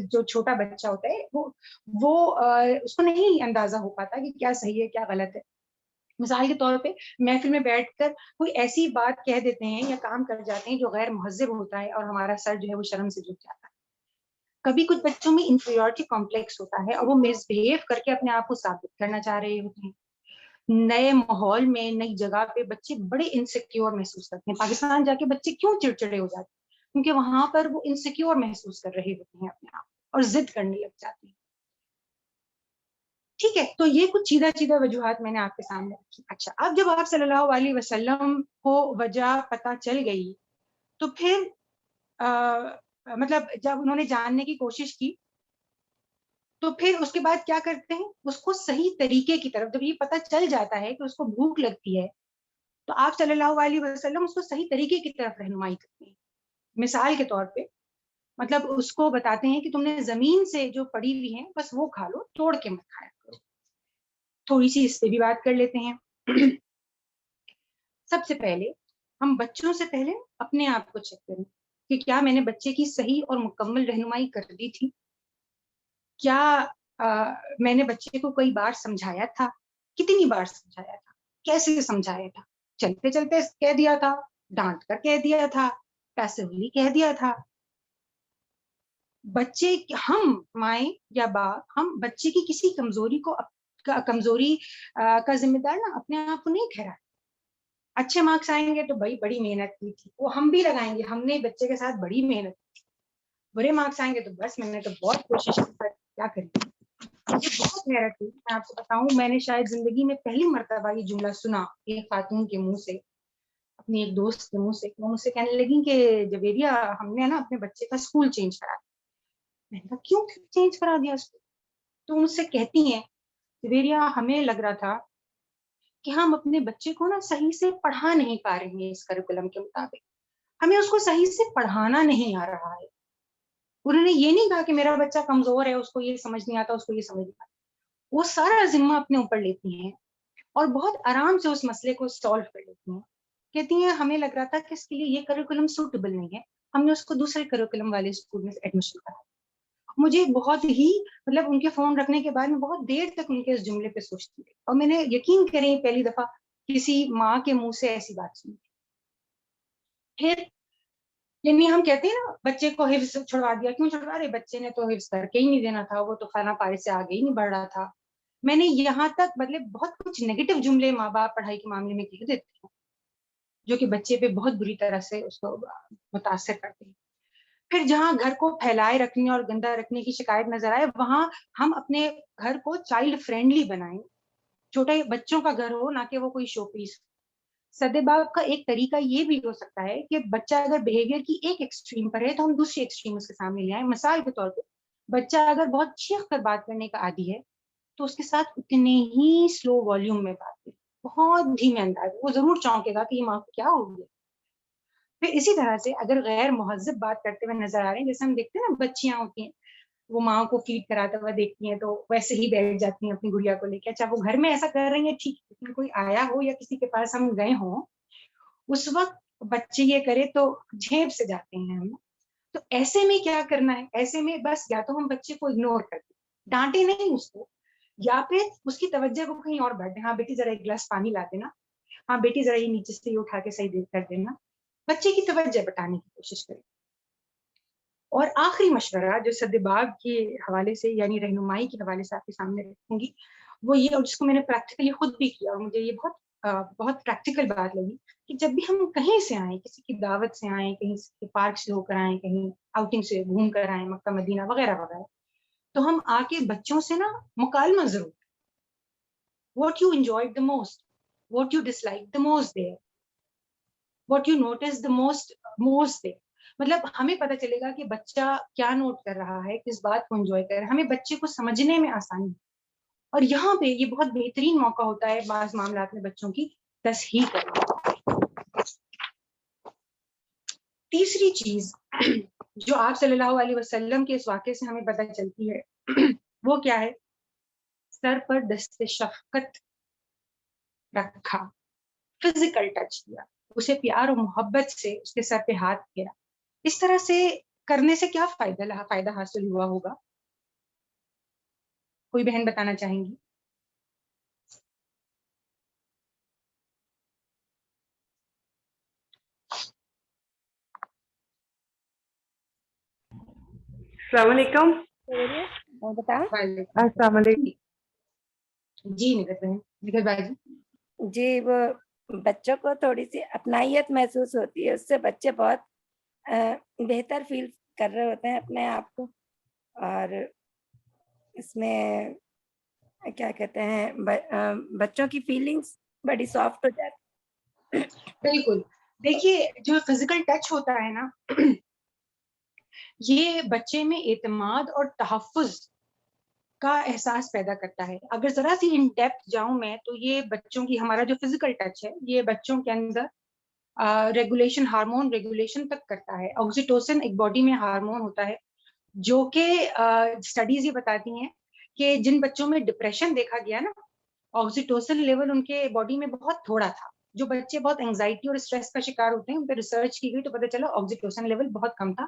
[SPEAKER 4] جو چھوٹا بچہ ہوتا ہے وہ اس کو نہیں اندازہ ہو پاتا کہ کیا صحیح ہے کیا غلط ہے. مثال کے طور پہ محفل میں بیٹھ کر کوئی ایسی بات کہہ دیتے ہیں یا کام کر جاتے ہیں جو غیر مہذب ہوتا ہے اور ہمارا سر جو ہے وہ شرم سے جھک جاتا ہے. کبھی کچھ بچوں میں انفیریورٹی کمپلیکس ہوتا ہے اور وہ مس بہیو کر کے اپنے آپ کو ثابت کرنا چاہ رہے ہوتے ہیں. نئے ماحول میں, نئی جگہ پہ بچے بڑے انسیکیور محسوس کرتے ہیں. پاکستان جا کے بچے کیوں چڑچڑے ہو جاتے ہیں؟ کیونکہ وہاں پر وہ انسیکیور محسوس کر رہے ہوتے ہیں اپنے آپ اور ضد کرنے لگ جاتے ہیں. ٹھیک ہے, تو یہ کچھ سیدھا وجوہات میں نے آپ کے سامنے رکھی. اچھا, اب جب آپ صلی اللہ علیہ وسلم کو وجہ پتہ چل گئی تو پھر مطلب جب انہوں نے جاننے کی کوشش کی تو پھر اس کے بعد کیا کرتے ہیں, اس کو صحیح طریقے کی طرف, جب یہ پتہ چل جاتا ہے کہ اس کو بھوک لگتی ہے تو آپ صلی اللہ علیہ وسلم اس کو صحیح طریقے کی طرف رہنمائی کرتے ہیں. مثال کے طور پہ مطلب اس کو بتاتے ہیں کہ تم نے زمین سے جو پڑی ہوئی ہیں بس وہ کھا لو, توڑ کے مت کھایا کرو. تھوڑی سی اس پہ بھی بات کر لیتے ہیں. سب سے پہلے ہم بچوں سے پہلے اپنے آپ کو چیک کریں کہ کیا میں نے بچے کی صحیح اور مکمل رہنمائی کر دی تھی, کیا میں نے بچے کو کئی بار سمجھایا تھا, کتنی بار سمجھایا تھا, کیسے سمجھایا تھا, چلتے چلتے کہہ دیا تھا, ڈانٹ کر کہہ دیا تھا, پیسively کہہ دیا تھا. بچے ہم مائیں یا باپ ہم بچے کی کسی کمزوری کا ذمہ دار نا اپنے آپ کو نہیں ٹھہرائیں. اچھے مارکس آئیں گے تو بھائی بڑی محنت کی تھی, وہ ہم بھی لگائیں گے, ہم نے بچے کے ساتھ بڑی محنت کی. برے مارکس آئیں گے تو بس میں نے تو بہت کوشش کی, کیا کریں. مجھے بہت حیرت ہوئی, میں آپ کو بتاؤں, میں نے شاید زندگی میں پہلی مرتبہ یہ جملہ سنا ایک خاتون کے منہ سے, اپنی ایک دوست کے منہ سے. وہ مجھ سے کہنے لگی کہ جویریہ ہم نے نا اپنے بچے کا اسکول چینج کرا دیا. میں نے کہا کیوں چینج کرا دیا اسکول؟ تو مجھ سے کہتی ہیں جویریہ ہمیں لگ رہا تھا کہ ہم اپنے بچے کو نا صحیح سے پڑھا نہیں پا رہے ہیں اس کریکولم کے مطابق, ہمیں اس کو صحیح سے پڑھانا نہیں آ رہا ہے. انہوں نے یہ نہیں کہا کہ میرا بچہ کمزور ہے, اس کو یہ سمجھ نہیں آتا, اس کو یہ سمجھ نہیں آتا. وہ سارا ذمہ اپنے اوپر لیتی ہیں اور بہت آرام سے اس مسئلے کو سالو کر لیتی ہیں. کہتی ہیں ہمیں لگ رہا تھا کہ اس کے لیے یہ کریکولم سوٹیبل نہیں ہے, ہم نے اس کو دوسرے کریکولم والے اسکول میں ایڈمیشن کرا. مجھے بہت ہی مطلب ان کے فون رکھنے کے بعد میں بہت دیر تک ان کے اس جملے پہ سوچتی رہی, اور میں نے یقین کریں پہلی دفعہ کسی ماں کے منہ سے ایسی بات سنی. پھر یعنی ہم کہتے ہیں نا بچے کو حفظ چھڑوا دیا, کیوں چھڑوا رہے, بچے نے تو حفظ کر کے ہی نہیں دینا تھا, وہ تو فلاں پارے سے آگے ہی نہیں بڑھ رہا تھا. میں نے یہاں تک مطلب بہت کچھ نیگیٹو جملے ماں باپ پڑھائی کے معاملے میں کہہ دیتے ہیں جو کہ بچے پہ بہت بری طرح سے اس کو متاثر کرتے ہیں. پھر جہاں گھر کو پھیلائے رکھنے اور گندا رکھنے کی شکایت نظر آئے, وہاں ہم اپنے گھر کو چائلڈ فرینڈلی بنائیں, چھوٹے بچوں کا گھر ہو, نہ کہ وہ کوئی شو پیس. سدباب کا ایک طریقہ یہ بھی ہو سکتا ہے کہ بچہ اگر بیہیویئر کی ایک ایکسٹریم پر ہے تو ہم دوسری ایکسٹریم اس کے سامنے لے آئیں. مثال کے طور پہ بچہ اگر بہت چیخ کر بات کرنے کا عادی ہے تو اس کے ساتھ اتنے ہی سلو والیوم میں بات کریں, بہت دھیمے انداز, وہ ضرور چونکے گا کہ یہ ماں کو کیا ہو گیا. پھر اسی طرح سے اگر غیر مہذب بات کرتے ہوئے نظر آ رہے ہیں, جیسے ہم دیکھتے ہیں نا بچیاں ہوتی ہیں وہ ماں کو فیڈ کراتا ہوا دیکھتی ہیں تو ویسے ہی بیٹھ جاتی ہیں اپنی گڑیا کو لے کے. اچھا وہ گھر میں ایسا کر رہی ہیں ٹھیک, لیکن کوئی آیا ہو یا کسی کے پاس ہم گئے ہوں اس وقت بچے یہ کرے تو جھیب سے جاتے ہیں ہم. تو ایسے میں کیا کرنا ہے, ایسے میں بس یا تو ہم بچے کو اگنور کر دیں, ڈانٹے نہیں اس کو, یا پھر اس کی توجہ کو کہیں اور بڑھ دیں. ہاں بیٹی ذرا ایک گلاس پانی لا دینا, ہاں بیٹی ذرا یہ نیچے سے یہ اٹھا کے صحیح کر دینا. بچے کی توجہ بٹانے کی کوشش کریں. اور آخری مشورہ جو سدباب کے حوالے سے یعنی رہنمائی کے حوالے سے آپ کے سامنے رکھوں گی وہ یہ, اور جس کو میں نے پریکٹیکلی خود بھی کیا اور مجھے یہ بہت پریکٹیکل بات لگی, کہ جب بھی ہم کہیں سے آئیں, کسی کی دعوت سے آئیں, کہیں سے پارک سے ہو کر آئیں, کہیں آؤٹنگ سے گھوم کر آئیں, مکہ مدینہ وغیرہ وغیرہ, تو ہم آ کے بچوں سے نا مکالمہ ضرور, what you enjoyed the most, what you disliked the most there, what you noticed the most there. مطلب ہمیں پتہ چلے گا کہ بچہ کیا نوٹ کر رہا ہے, کس بات کو انجوائے کر رہا ہے, ہمیں بچے کو سمجھنے میں آسانی. اور یہاں پہ یہ بہت بہترین موقع ہوتا ہے بعض معاملات میں بچوں کی تصحیح کرنا. تیسری چیز جو آپ صلی اللہ علیہ وسلم کے اس واقعے سے ہمیں پتہ چلتی ہے وہ کیا ہے, سر پر دست شفقت رکھا, فزیکل ٹچ کیا, اسے پیار اور محبت سے اس کے سر پہ ہاتھ پھیرا. اس طرح سے کرنے سے کیا فائدہ حاصل ہوا ہوگا, کوئی بہن بتانا چاہیں گی؟
[SPEAKER 8] السلام علیکم. السلام علیکم.
[SPEAKER 4] جی نگر بھائی
[SPEAKER 8] جی وہ بچوں کو تھوڑی سی اپنائیت محسوس ہوتی ہے, اس سے بچے بہت بہتر فیل کر رہے ہوتے ہیں اپنے آپ کو, اور اس میں کیا کہتے ہیں بچوں کی فیلنگس بڑی سافٹ ہو جاتی.
[SPEAKER 4] بالکل, دیکھیے جو فزیکل ٹچ ہوتا ہے نا یہ بچے میں اعتماد اور تحفظ کا احساس پیدا کرتا ہے. اگر ذرا سی ان ڈیپتھ جاؤں میں تو یہ بچوں کی ہمارا جو فزیکل ٹچ ہے یہ بچوں کے اندر ریگولیشن ہارمون ریگولیشن تک کرتا ہے. آکسیٹوسن ایک باڈی میں ہارمون ہوتا ہے جو کہ اسٹڈیز یہ بتاتی ہیں کہ جن بچوں میں ڈپریشن دیکھا گیا نا آکسیٹوسن لیول ان کے باڈی میں بہت تھوڑا تھا. جو بچے بہت انگزائٹی اور اسٹریس کا شکار ہوتے ہیں ان پہ ریسرچ کی گئی تو پتہ چلا آکسیٹوسن لیول بہت کم تھا.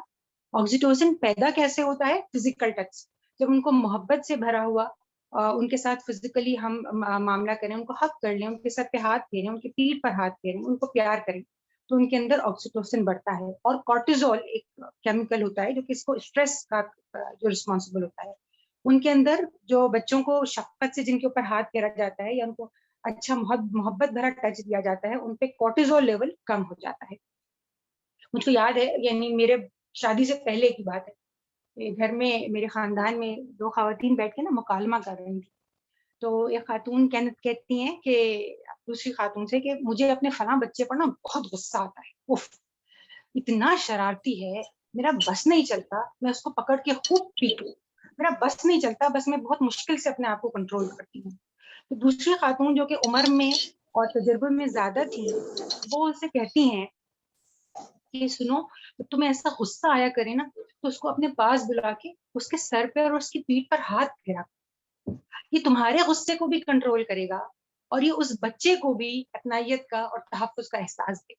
[SPEAKER 4] آکسیٹوسن پیدا کیسے ہوتا ہے؟ Physical touch. جب ان کو محبت سے بھرا ہوا ان کے ساتھ فزیکلی ہم معاملہ کریں, ان کو حق کر لیں, ان کے سر پہ ہاتھ پھیریں, ان کی پیٹھ پر ہاتھ پھیریں, ان کو پیار کریں تو ان کے اندر آکسیٹوسن بڑھتا ہے. اور کورٹیزول ایک کیمیکل ہوتا ہے جو کہ اس کو اسٹریس کا جو رسپانسبل ہوتا ہے. ان کے اندر جو بچوں کو شفقت سے جن کے اوپر ہاتھ پھیرا جاتا ہے یا ان کو اچھا محبت بھرا ٹچ دیا جاتا ہے ان پہ کورٹیزول لیول کم ہو جاتا ہے. مجھ کو یاد ہے یعنی میرے شادی سے پہلے کی بات ہے, گھر میں میرے خاندان میں 2 خواتین بیٹھ کے نا مکالمہ کر رہی تھی. تو ایک خاتون کہتی ہیں کہ دوسری خاتون سے کہ مجھے اپنے فلاں بچے پر نا بہت غصہ آتا ہے, اف اتنا شرارتی ہے, میرا بس نہیں چلتا میں اس کو پکڑ کے خوب پیٹوں, میرا بس نہیں چلتا, بس میں بہت مشکل سے اپنے آپ کو کنٹرول کرتی ہوں. تو دوسری خاتون جو کہ عمر میں اور تجربے میں زیادہ تھی وہ اسے کہتی ہیں کہ سنو جب تمہیں ایسا غصہ آیا کرے نا تو اس کو اپنے پاس بلا کے اس کے سر پہ اور اس کی پیٹھ پر ہاتھ پھیرا, یہ تمہارے غصے کو بھی کنٹرول کرے گا اور یہ اس بچے کو بھی اپنائیت کا اور تحفظ کا احساس دے.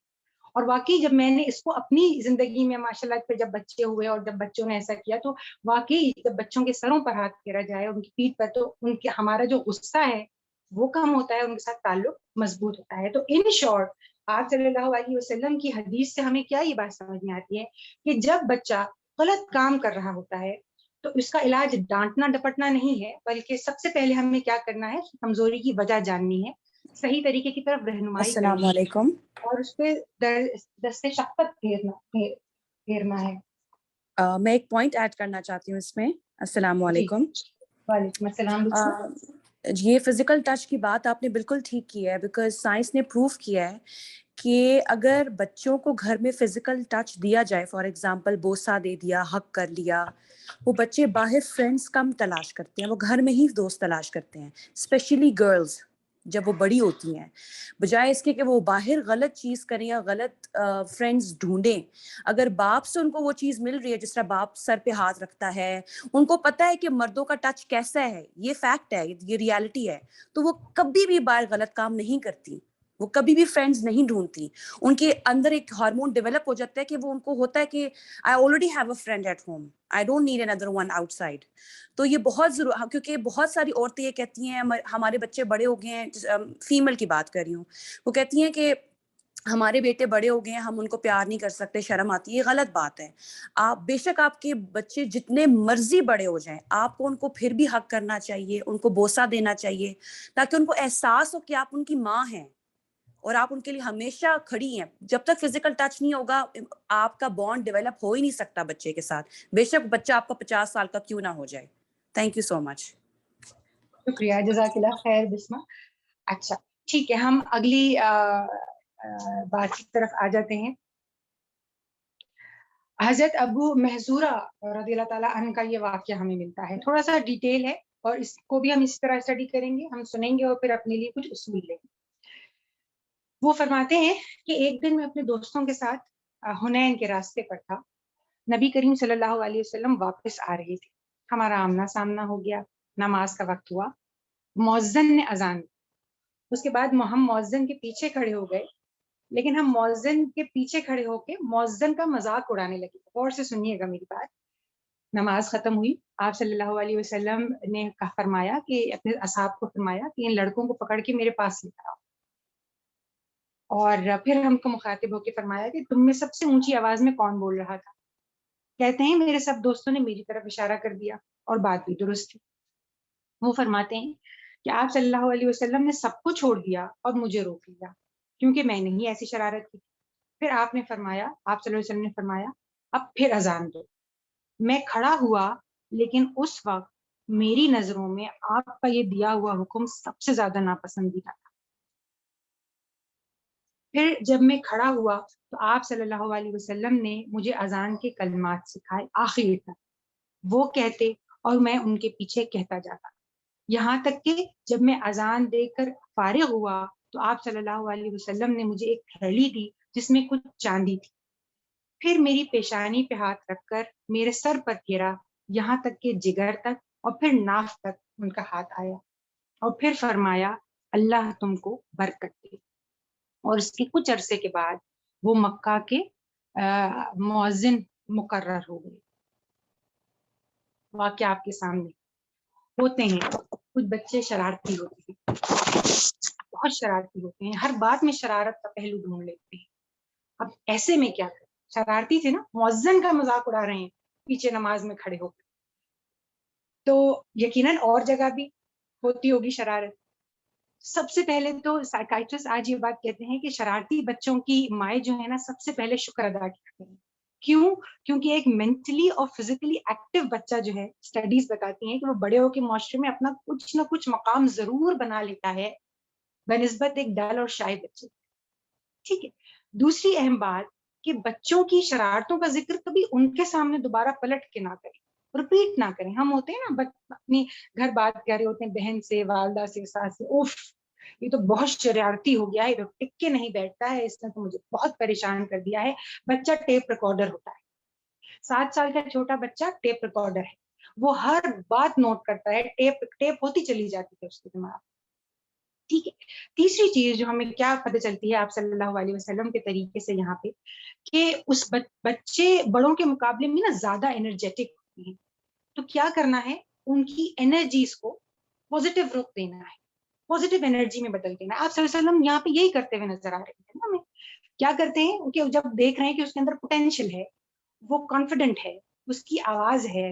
[SPEAKER 4] اور واقعی جب میں نے اس کو اپنی زندگی میں ماشاء اللہ پہ جب بچے ہوئے اور جب بچوں نے ایسا کیا تو واقعی جب بچوں کے سروں پر ہاتھ پھیرا جائے ان کی پیٹھ پر تو ان کے ہمارا جو غصہ ہے وہ کم ہوتا ہے, ان کے ساتھ تعلق مضبوط ہوتا ہے. تو ان شارٹ آپ صلی اللہ علیہ وسلم کی حدیث سے ہمیں کیا یہ بات سمجھ میں آتی ہے کہ جب بچہ غلط کام کر رہا ہوتا ہے تو اس کا علاج ڈانٹنا ڈپٹنا نہیں ہے بلکہ سب سے پہلے ہمیں کیا کرنا ہے, کمزوری کی وجہ جاننی ہے, صحیح طریقے کی طرف رہنمائی
[SPEAKER 9] السلام
[SPEAKER 4] کرنی ہے
[SPEAKER 9] علیکم.
[SPEAKER 4] اور اس پہ دستے شفقت پھیرنا ہے.
[SPEAKER 9] میں ایک پوائنٹ ایڈ کرنا چاہتی ہوں اس میں. السلام
[SPEAKER 4] جی
[SPEAKER 9] علیکم.
[SPEAKER 4] وعلیکم السلام.
[SPEAKER 9] یہ فزیکل ٹچ کی بات آپ نے بالکل ٹھیک کی ہے, بیکاز سائنس نے پروف کیا ہے کہ اگر بچوں کو گھر میں فزیکل ٹچ دیا جائے, فار ایگزامپل بوسہ دے دیا, حق کر لیا, وہ بچے باہر فرینڈس کم تلاش کرتے ہیں, وہ گھر میں ہی دوست تلاش کرتے ہیں, اسپیشلی گرلز جب وہ بڑی ہوتی ہیں, بجائے اس کے کہ وہ باہر غلط چیز کریں یا غلط فرینڈز ڈھونڈیں. اگر باپ سے ان کو وہ چیز مل رہی ہے, جس طرح باپ سر پہ ہاتھ رکھتا ہے, ان کو پتہ ہے کہ مردوں کا ٹچ کیسا ہے, یہ فیکٹ ہے, یہ ریالٹی ہے, تو وہ کبھی بھی باہر غلط کام نہیں کرتی, وہ کبھی بھی فرینڈز نہیں ڈھونڈتی. ان کے اندر ایک ہارمون ڈیولپ ہو جاتا ہے کہ وہ ان کو ہوتا ہے کہ I already have a friend at home, I don't need another one outside. تو یہ بہت ضرور, کیونکہ بہت ساری عورتیں یہ کہتی ہیں ہمارے بچے بڑے ہو گئے ہیں, فیمل کی بات کر رہی ہوں, وہ کہتی ہیں کہ ہمارے بیٹے بڑے ہو گئے ہیں, ہم ان کو پیار نہیں کر سکتے, شرم آتی ہے. یہ غلط بات ہے. آپ بے شک آپ کے بچے جتنے مرضی بڑے ہو جائیں, آپ کو ان کو پھر بھی حق کرنا چاہیے, ان کو بوسہ دینا چاہیے, تاکہ ان کو احساس ہو کہ آپ ان کی ماں ہیں اور آپ ان کے لیے ہمیشہ کھڑی ہیں. جب تک فزیکل ٹچ نہیں ہوگا آپ کا بانڈ ڈیولپ ہو ہی نہیں سکتا بچے کے ساتھ, بے شک بچہ آپ کا 50 سال کا کیوں نہ ہو جائے. تھینک یو سو مچ.
[SPEAKER 4] شکریہ, جزاک اللہ خیر بسمہ. اچھا ٹھیک ہے, ہم اگلی بات کی طرف آ جاتے ہیں. حضرت ابو محذورہ رضی اللہ تعالیٰ عنہ کا یہ واقعہ ہمیں ملتا ہے, تھوڑا سا ڈیٹیل ہے اور اس کو بھی ہم اسی طرح اسٹڈی کریں گے, ہم سنیں گے اور پھر اپنے لیے کچھ اصول لیں گے. وہ فرماتے ہیں کہ ایک دن میں اپنے دوستوں کے ساتھ حنین کے راستے پر تھا. نبی کریم صلی اللہ علیہ وسلم واپس آ رہے تھے. ہمارا آمنا سامنا ہو گیا, نماز کا وقت ہوا, مؤذن نے اذان دی. اس کے بعد ہم مؤذن کے پیچھے کھڑے ہو گئے, لیکن ہم مؤذن کے پیچھے کھڑے ہو کے مؤذن کا مذاق اڑانے لگے. غور سے سنیے گا میری بات. نماز ختم ہوئی, آپ صلی اللہ علیہ وسلم نے فرمایا کہ اپنے اصحاب کو فرمایا کہ ان لڑکوں کو پکڑ کے میرے پاس لے آؤ, اور پھر ہم کو مخاطب ہو کے فرمایا کہ تم میں سب سے اونچی آواز میں کون بول رہا تھا؟ کہتے ہیں میرے سب دوستوں نے میری طرف اشارہ کر دیا اور بات بھی درست تھی. وہ فرماتے ہیں کہ آپ صلی اللہ علیہ وسلم نے سب کو چھوڑ دیا اور مجھے روک لیا کیونکہ میں نے ہی ایسی شرارت کی. پھر آپ نے فرمایا, آپ صلی اللہ علیہ وسلم نے فرمایا, اب پھر اذان دو. میں کھڑا ہوا, لیکن اس وقت میری نظروں میں آپ کا یہ دیا ہوا حکم سب سے زیادہ ناپسندیدہ تھا. پھر جب میں کھڑا ہوا تو آپ صلی اللہ علیہ وسلم نے مجھے اذان کے کلمات سکھائے آخر تک، وہ کہتے اور میں ان کے پیچھے کہتا جاتا، یہاں تک کہ جب میں اذان دے کر فارغ ہوا تو آپ صلی اللہ علیہ وسلم نے مجھے ایک تھیلی دی جس میں کچھ چاندی تھی، پھر میری پیشانی پہ ہاتھ رکھ کر میرے سر پر گرا یہاں تک کہ جگر تک، اور پھر ناف تک ان کا ہاتھ آیا، اور پھر فرمایا اللہ تم کو برکت دے۔ اور اس کے کچھ عرصے کے بعد وہ مکہ کے مؤذن مقرر ہو گئے۔ واقعہ آپ کے سامنے ہوتے ہیں، کچھ بچے شرارتی ہوتے ہیں، بہت شرارتی ہوتے ہیں، ہر بات میں شرارت کا پہلو ڈھونڈ لیتے ہیں۔ اب ایسے میں کیا کریں، شرارتی تھے نا، مؤذن کا مذاق اڑا رہے ہیں پیچھے نماز میں کھڑے ہو کر، تو یقیناً اور جگہ بھی ہوتی ہوگی شرارت۔ سب سے پہلے تو سائیکائٹرسٹ آج یہ بات کہتے ہیں کہ شرارتی بچوں کی مائیں جو ہے نا سب سے پہلے شکر ادا کرتے ہیں۔ کیوں؟ کیونکہ ایک مینٹلی اور فزیکلی ایکٹیو بچہ جو ہے، اسٹڈیز بتاتی ہیں کہ وہ بڑے ہو کے معاشرے میں اپنا کچھ نہ کچھ مقام ضرور بنا لیتا ہے بنسبت ایک ڈل اور شائع بچے۔ ٹھیک ہے، دوسری اہم بات کہ بچوں کی شرارتوں کا ذکر کبھی ان کے سامنے دوبارہ پلٹ کے نہ کریں، رپیٹ نہ کریں۔ ہم ہوتے ہیں نا اپنی گھر بات کر رہے ہوتے ہیں بہن سے، والدہ سے، ساس سے، اوف یہ تو بہت شرارتی ہو گیا ہے، تو ٹک کے نہیں بیٹھتا ہے، اس نے تو مجھے بہت پریشان کر دیا ہے۔ بچہ ٹیپ ریکارڈر ہوتا ہے، 7 سال کا چھوٹا بچہ ٹیپ ریکارڈر ہے، وہ ہر بات نوٹ کرتا ہے، ٹیپ ہوتی چلی جاتی ہے اس کے دماغ۔ ٹھیک ہے، تیسری چیز جو ہمیں کیا پتہ چلتی ہے آپ صلی اللہ علیہ وسلم کے طریقے سے یہاں پہ، کہ اس بچے بڑوں کے مقابلے میں نا زیادہ انرجیٹک ہوتے ہیں، تو کیا کرنا ہے، ان کی انرجیز کو پازیٹیو رخ دینا ہے، پازیٹیو انرجی میں بدل دینا ہے۔ آپ صلی اللہ علیہ وسلم یہاں پہ یہی کرتے ہوئے نظر آ رہے ہیں نا ہمیں۔ کیا کرتے ہیں کہ جب دیکھ رہے ہیں کہ اس کے اندر پوٹینشیل ہے، وہ کانفیڈنٹ ہے، اس کی آواز ہے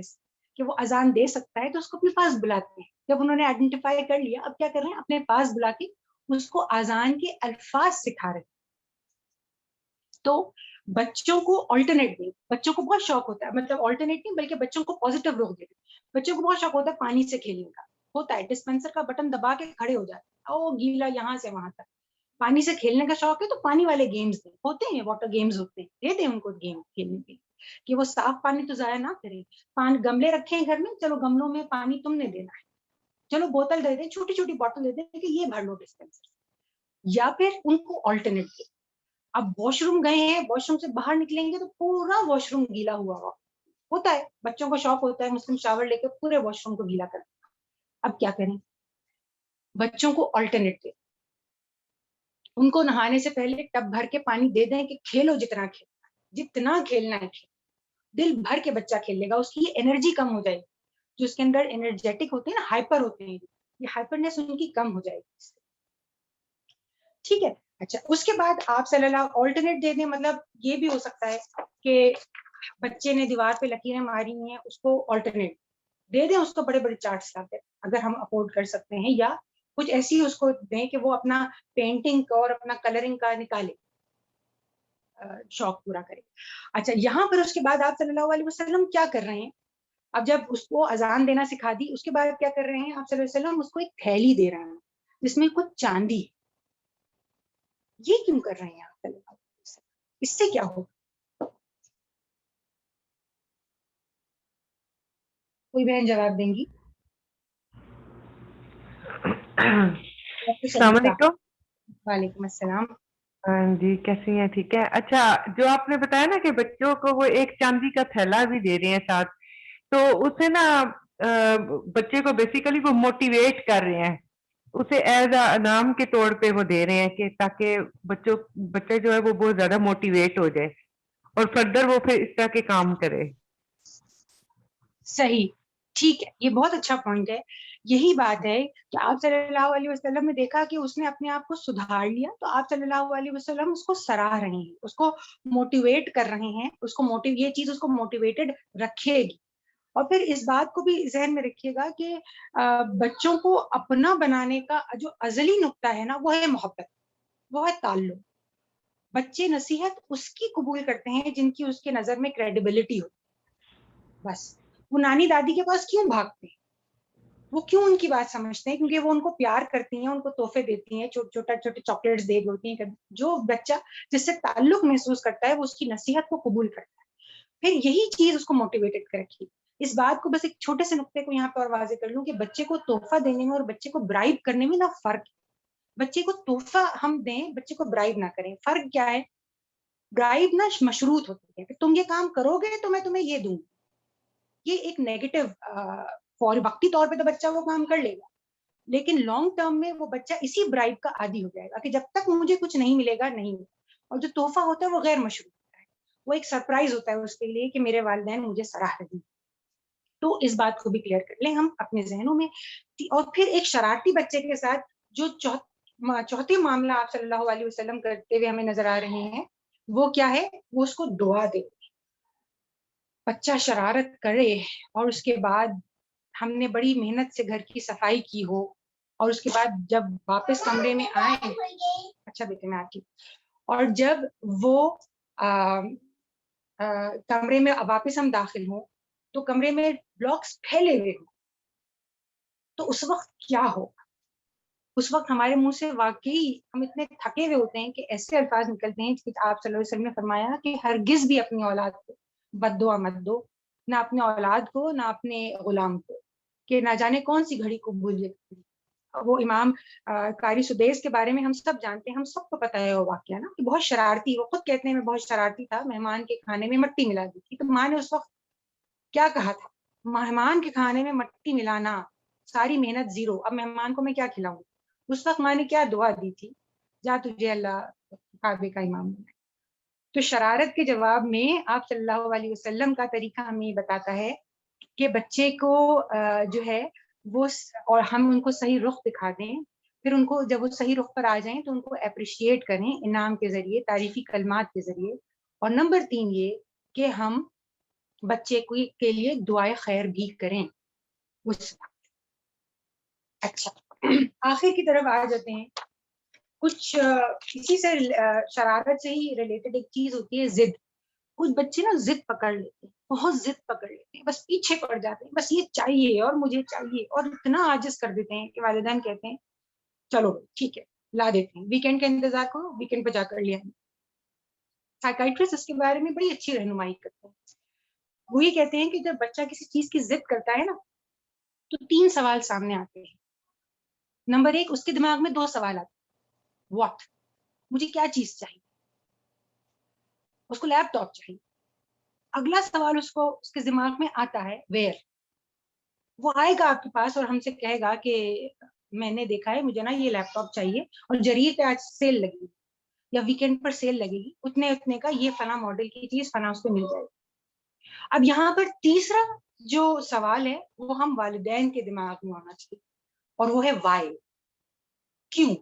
[SPEAKER 4] کہ وہ اذان دے سکتا ہے، تو اس کو اپنے پاس بلاتے ہیں۔ جب انہوں نے آئیڈینٹیفائی کر لیا، اب کیا کر رہے ہیں، اپنے پاس بلا کے اس کو اذان کے الفاظ سکھا رہے ہیں۔ تو بچوں کو آلٹرنیٹ دیں، بچوں کو بہت شوق ہوتا ہے، مطلب آلٹرنیٹ نہیں بلکہ بچوں کو پازیٹیو رخ دیں۔ بچوں کو بہت شوق ہوتا ہے پانی سے کھیلنے کا، ہوتا ہے ڈسپینسر کا بٹن دبا کے کھڑے ہو جاتے ہیں، او گیلا یہاں سے وہاں تک۔ پانی سے کھیلنے کا شوق ہے تو پانی والے گیمز دیں، ہوتے ہیں واٹر گیمز ہوتے ہیں، دے دیں ان کو گیم کھیلنے کے لیے، کہ وہ صاف پانی تو ضائع نہ کریں۔ گملے رکھے ہیں گھر میں، چلو گملوں میں پانی تم نے دینا ہے، چلو بوتل دے دیں، چھوٹی چھوٹی بوتل دے دیں کہ یہ بھر لو ڈسپینسر، یا پھر ان کو آلٹرنیٹ دیں۔ اب واش روم گئے ہیں، واش روم سے باہر نکلیں گے تو پورا واش روم گیلا ہوا ہوتا ہے، بچوں کو شوق ہوتا ہے مسلم شاور لے کے پورے واش روم کو گیلا کرنا۔ اب کیا کریں، بچوں کو آلٹرنیٹ دیں، ان کو نہانے سے پہلے ٹب بھر کے پانی دے دیں کہ کھیلو، جتنا کھیلنا ہے دل بھر کے بچہ کھیل لے گا، اس کی انرجی کم ہو جائے گی، جو اس کے اندر انرجیٹک ہوتے ہیں نا، ہائپر ہوتے ہیں، یہ ہائپرنیس ان کی کم ہو جائے گی۔ ٹھیک ہے، اچھا اس کے بعد آپ صلی اللہ آلٹرنیٹ دے دیں، مطلب یہ بھی ہو سکتا ہے کہ بچے نے دیوار پہ لکیریں ماری ہیں، اس کو آلٹرنیٹ دے دیں، اس کو بڑے بڑے چارٹس لا کر اگر ہم افورڈ کر سکتے ہیں، یا کچھ ایسی اس کو دیں کہ وہ اپنا پینٹنگ اور اپنا کلرنگ کا نکالے، شوق پورا کرے۔ اچھا یہاں پر اس کے بعد آپ صلی اللہ علیہ وسلم کیا کر رہے ہیں، اب جب اس کو اذان دینا سکھا دی، اس کے بعد کیا کر رہے ہیں آپ صلی اللہ علیہ وسلم، اس کو ایک تھیلی دے رہے ہیں جس میں کچھ چاندی ہے۔ یہ کیوں کر رہے ہیں آپ صلی اللہ علیہ وسلم، اس سے کیا ہوگا، کوئی بہن جواب دیں گی؟
[SPEAKER 10] السلام علیکم۔
[SPEAKER 4] وعلیکم السلام۔
[SPEAKER 10] جی کیسی ہیں، ٹھیک ہے۔ اچھا جو آپ نے بتایا نا کہ بچوں کو وہ ایک چاندی کا تھیلا بھی دے رہے ہیں ساتھ، تو اسے نا بچے کو بیسیکلی وہ موٹیویٹ کر رہے ہیں، اسے ایز اے انعام کے طور پہ وہ دے رہے ہیں کہ تاکہ بچے جو ہے وہ بہت زیادہ موٹیویٹ ہو جائے اور فردر وہ پھر اس طرح کے کام کرے۔
[SPEAKER 4] صحیح، ٹھیک ہے، یہ بہت اچھا پوائنٹ ہے۔ یہی بات ہے کہ آپ صلی اللہ علیہ وسلم نے دیکھا کہ اس نے اپنے آپ کو سدھار لیا، تو آپ صلی اللہ علیہ وسلم اس کو سراہ رہے ہیں، اس کو موٹیویٹ کر رہے ہیں، اس کو یہ چیز اس کو موٹیویٹڈ رکھے گی۔ اور پھر اس بات کو بھی ذہن میں رکھیے گا کہ بچوں کو اپنا بنانے کا جو ازلی نقطہ ہے نا، وہ ہے محبت، وہ ہے تعلق۔ بچے نصیحت اس کی قبول کرتے ہیں جن کی اس کے نظر میں کریڈیبلٹی ہو، بس وہ نانی دادی کے پاس کیوں بھاگتے ہیں، وہ کیوں ان کی بات سمجھتے ہیں؟ کیونکہ وہ ان کو پیار کرتی ہیں، ان کو تحفے دیتی ہیں، چھوٹے چاکلیٹس دے دیتی ہیں. جو بچہ جس سے تعلق محسوس کرتا ہے وہ اس کی نصیحت کو قبول کرتا ہے. پھر یہی چیز اس کو موٹیویٹڈ کرے. اس بات کو بس ایک چھوٹے سے نقطے کو یہاں پر واضح کر لوں کہ بچے کو تحفہ دینے میں اور بچے کو برائب کرنے میں نا فرق ہے. بچے کو تحفہ ہم دیں، بچے کو برائب نہ کریں. فرق کیا ہے؟ برائب نہ مشروط ہوتی ہے کہ تم یہ کام کرو گے تو میں تمہیں یہ دوں. یہ ایک نیگیٹو، وقتی طور پہ تو بچہ وہ کام کر لے گا، لیکن لانگ ٹرم میں وہ بچہ اسی برائب کا عادی ہو جائے گا کہ جب تک مجھے کچھ نہیں ملے گا نہیں ملے گا. اور جو تحفہ ہوتا ہے وہ غیر مشروط ہوتا ہے، وہ ایک سرپرائز ہوتا ہے اس کے لیے کہ میرے والدین مجھے سراہ رہے ہیں. تو اس بات کو بھی کلیئر کر لیں ہم اپنے ذہنوں میں. اور پھر ایک شرارتی بچے کے ساتھ جو چوتھے معاملہ آپ صلی اللہ علیہ وسلم کرتے ہوئے ہمیں نظر آ رہے ہیں، وہ کیا ہے؟ وہ اس کو دعا دے. بچہ شرارت کرے اور اس کے بعد ہم نے بڑی محنت سے گھر کی صفائی کی ہو، اور اس کے بعد جب واپس کمرے میں آئے، اچھا بیٹے میں آپ کی، اور جب وہ کمرے میں واپس ہم داخل ہوں تو کمرے میں بلاکس پھیلے ہوئے ہوں، تو اس وقت کیا ہوگا؟ اس وقت ہمارے منہ سے واقعی ہم اتنے تھکے ہوئے ہوتے ہیں کہ ایسے الفاظ نکلتے ہیں کہ آپ صلی اللہ علیہ وسلم نے فرمایا کہ ہرگز بھی اپنی اولاد کو بد دعا مت دو، نہ اپنے اولاد کو نہ اپنے غلام کو، کہ نہ جانے کون سی گھڑی قبولیت. وہ امام قاری سدیس کے بارے میں ہم سب جانتے ہیں، ہم سب کو پتا ہے وہ واقعہ نا، کہ بہت شرارتی، وہ خود کہتے ہیں میں بہت شرارتی تھا، مہمان کے کھانے میں مٹی ملا دی تھی. تو ماں نے اس وقت کیا کہا تھا؟ مہمان کے کھانے میں مٹی ملانا، ساری محنت زیرو، اب مہمان کو میں کیا کھلاؤں؟ اس وقت ماں نے کیا دعا دی تھی؟ جا تجھے اللہ کعبے کا امام بنائے. تو شرارت کے جواب میں آپ صلی اللہ علیہ وسلم کا طریقہ ہمیں یہ بتاتا ہے کہ بچے کو جو ہے وہ، اور ہم ان کو صحیح رخ دکھا دیں. پھر ان کو جب وہ صحیح رخ پر آ جائیں تو ان کو اپریشیٹ کریں انعام کے ذریعے، تعریفی کلمات کے ذریعے. اور نمبر 3 یہ کہ ہم بچے کے لیے دعائے خیر بھی کریں اس وقت. اچھا، آخر کی طرف آ جاتے ہیں. کچھ اسی سے شرارت سے ہی ریلیٹڈ ایک چیز ہوتی ہے ضد. کچھ بچے نا ضد پکڑ لیتے ہیں، بہت ضد پکڑ لیتے ہیں، بس پیچھے پڑ جاتے ہیں، بس یہ چاہیے اور مجھے چاہیے، اور اتنا عاجز کر دیتے ہیں کہ والدین کہتے ہیں چلو ٹھیک ہے لا دیتے ہیں، ویکینڈ کا انتظار کرو، ویکینڈ پہ جا کر لیا. سائیکائٹرسٹ اس کے بارے میں بڑی اچھی رہنمائی کرتے ہیں. وہ یہ کہتے ہیں کہ جب بچہ کسی چیز کی ضد کرتا ہے نا تو 3 سوال سامنے آتے ہیں. نمبر 1، اس کے دماغ میں 2 سوال آتے ہیں. واٹ، مجھے کیا چیز چاہیے؟ اس کو لیپ ٹاپ چاہیے. اگلا سوال اس کو اس کے دماغ میں آتا ہے ویئر. وہ آئے گا آپ کے پاس اور ہم سے کہے گا کہ میں نے دیکھا ہے مجھے نا یہ لیپ ٹاپ چاہیے، اور جریر پہ آج سیل لگی یا ویکینڈ پر سیل لگے گی، اتنے کا یہ فلاں ماڈل کی چیز فلاں اس کو مل جائے گی. اب یہاں پر تیسرا جو سوال ہے وہ ہم والدین کے دماغ میں آنا چاہیے، اور وہ ہے وائی، کیوں.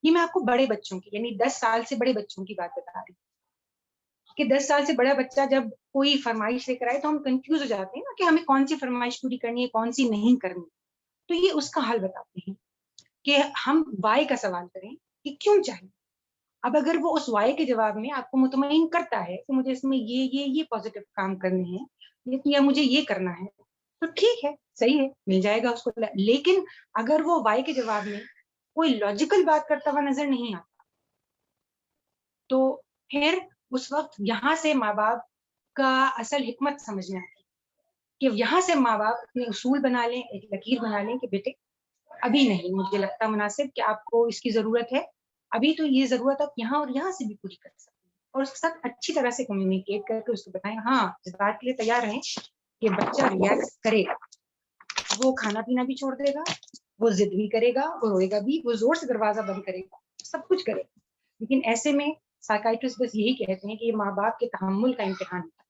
[SPEAKER 4] یہ میں آپ کو بڑے بچوں کی، یعنی 10 سال سے بڑے بچوں کی بات بتا رہی ہوں کہ 10 سال سے بڑا بچہ جب کوئی فرمائش لے کر آئے تو ہم کنفیوز ہو جاتے ہیں نا کہ ہمیں کون سی فرمائش پوری کرنی ہے، کون سی نہیں کرنی. تو یہ اس کا حل بتاتے ہیں کہ ہم وائی کا سوال کریں کہ کیوں چاہیے. اب اگر وہ اس وائی کے جواب میں آپ کو مطمئن کرتا ہے کہ مجھے اس میں یہ پازیٹیو کام کرنے ہیں یا مجھے یہ کرنا ہے، تو ٹھیک ہے، صحیح ہے، مل جائے گا اس کو. لیکن اگر وہ وائی کے جواب میں کوئی لاجیکل بات کرتا ہوا نظر نہیں آتا تو پھر اس وقت یہاں سے ماں باپ کا اصل حکمت سمجھنا ہے کہ یہاں سے ماں باپ اپنے اصول بنا لیں، ایک لکیر بنا لیں کہ بیٹے ابھی نہیں مجھے لگتا مناسب کہ آپ کو اس کی ضرورت ہے، ابھی تو یہ ضرورت آپ یہاں اور یہاں سے بھی پوری کر سکتے ہیں. اور اس کے ساتھ اچھی طرح سے کمیونیکیٹ کر کے اس کو بتائیں، ہاں اس بات کے لیے تیار رہیں کہ بچہ ریئیکٹ کرے گا، وہ کھانا پینا بھی چھوڑ دے گا، وہ ضد بھی کرے گا، وہ روئے گا بھی، وہ زور سے دروازہ بند کرے گا، سب کچھ کرے گا. لیکن ایسے میں سائیکائٹرسٹ بس یہی کہتے ہیں کہ یہ ماں باپ کے تحمل کا امتحان ہے.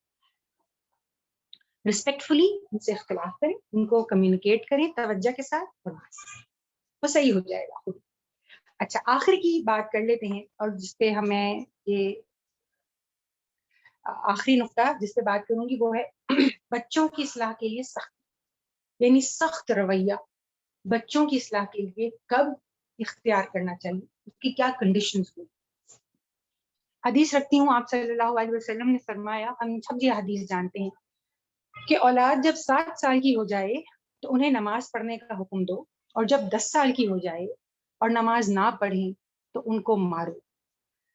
[SPEAKER 4] رسپیکٹفلی ان سے اختلاف کریں، ان کو کمیونیکیٹ کریں توجہ کے ساتھ، اور وہ صحیح ہو جائے گا خود. اچھا، آخر کی بات کر لیتے ہیں، اور جس پہ ہمیں یہ آخری نقطہ جس پہ بات کروں گی وہ ہے بچوں کی اصلاح کے لیے سخت، یعنی سخت رویہ بچوں کی اصلاح کے لیے کب اختیار کرنا چاہیے، اس کی کیا کنڈیشنز ہوئی. حدیث رکھتی ہوں، آپ صلی اللہ علیہ وسلم نے فرمایا، ہم سب یہ حدیث جانتے ہیں کہ اولاد جب 7 سال کی ہو جائے تو انہیں نماز پڑھنے کا حکم دو، اور جب 10 سال کی ہو جائے اور نماز نہ پڑھیں تو ان کو مارو.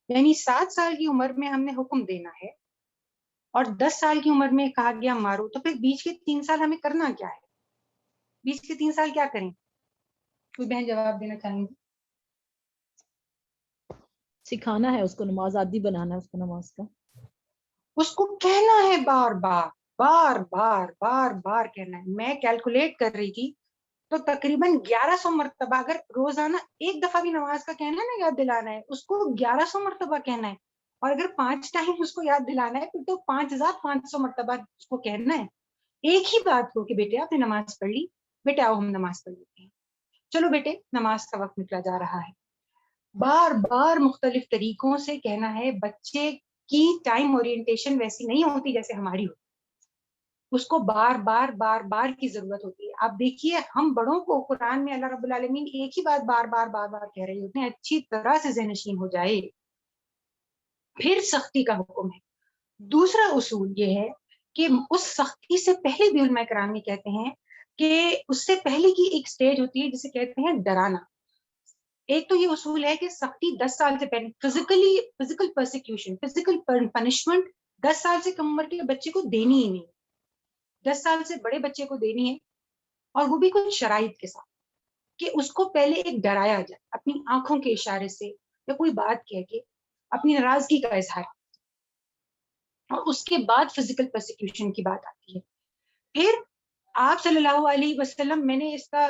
[SPEAKER 4] یعنی 7 سال کی عمر میں ہم نے حکم دینا ہے اور 10 سال کی عمر میں کہا گیا مارو، تو پھر بیچ کے 3 سال ہمیں کرنا کیا ہے؟ بیچ کے 3 سال کیا کریں؟ کوئی بہن جواب دینا چاہیں گی؟
[SPEAKER 11] سکھانا ہے اس کو نماز، عادی بنانا ہے اس کو نماز کا.
[SPEAKER 4] اس کو کہنا ہے بار بار بار بار بار بار کہنا ہے. میں کیلکولیٹ کر رہی تھی تو تقریباً 1100 مرتبہ، اگر روزانہ ایک دفعہ بھی نماز کا کہنا ہے نا، یاد دلانا ہے، اس کو 1100 مرتبہ کہنا ہے. اور اگر 5 ٹائم اس کو یاد دلانا ہے پھر تو 5500 مرتبہ اس کو کہنا ہے ایک ہی بات کو کہ بیٹے آپ نے نماز پڑھ لی، بیٹے آؤ ہم نماز پڑھ لیتے ہیں، چلو بیٹے نماز کا وقت نکلا جا رہا ہے. بار بار مختلف طریقوں سے کہنا ہے. بچے کی ٹائم اورینٹیشن ویسی نہیں ہوتی جیسے ہماری ہوتی، اس کو بار بار بار بار کی ضرورت ہوتی ہے. آپ دیکھیے ہم بڑوں کو قرآن میں اللہ رب العالمین ایک ہی بات بار بار بار بار کہہ رہے ہوتے ہیں اچھی طرح سے ذہن نشین ہو جائے. پھر سختی کا حکم ہے. دوسرا اصول یہ ہے کہ اس سختی سے پہلے بھی علماء کرام یہ کہتے ہیں کہ اس سے پہلے کی ایک سٹیج ہوتی ہے جسے کہتے ہیں ڈرانا. ایک تو یہ اصول ہے کہ سختی 10 سال سے پہلے فزیکل پرسیکیوشن، فزیکل پنشمنٹ 10 سال سے کم عمر کے بچے کو دینی ہی نہیں، 10 سال سے بڑے بچے کو دینی ہے، اور وہ بھی کچھ شرائط کے ساتھ کہ اس کو پہلے ایک ڈرایا جائے اپنی آنکھوں کے اشارے سے یا کوئی بات کہہ کے اپنی ناراضگی کا اظہار، اور اس کے بعد فزیکل پرسیکیوشن کی بات آتی ہے. پھر آپ صلی اللہ علیہ وسلم، میں نے اس کا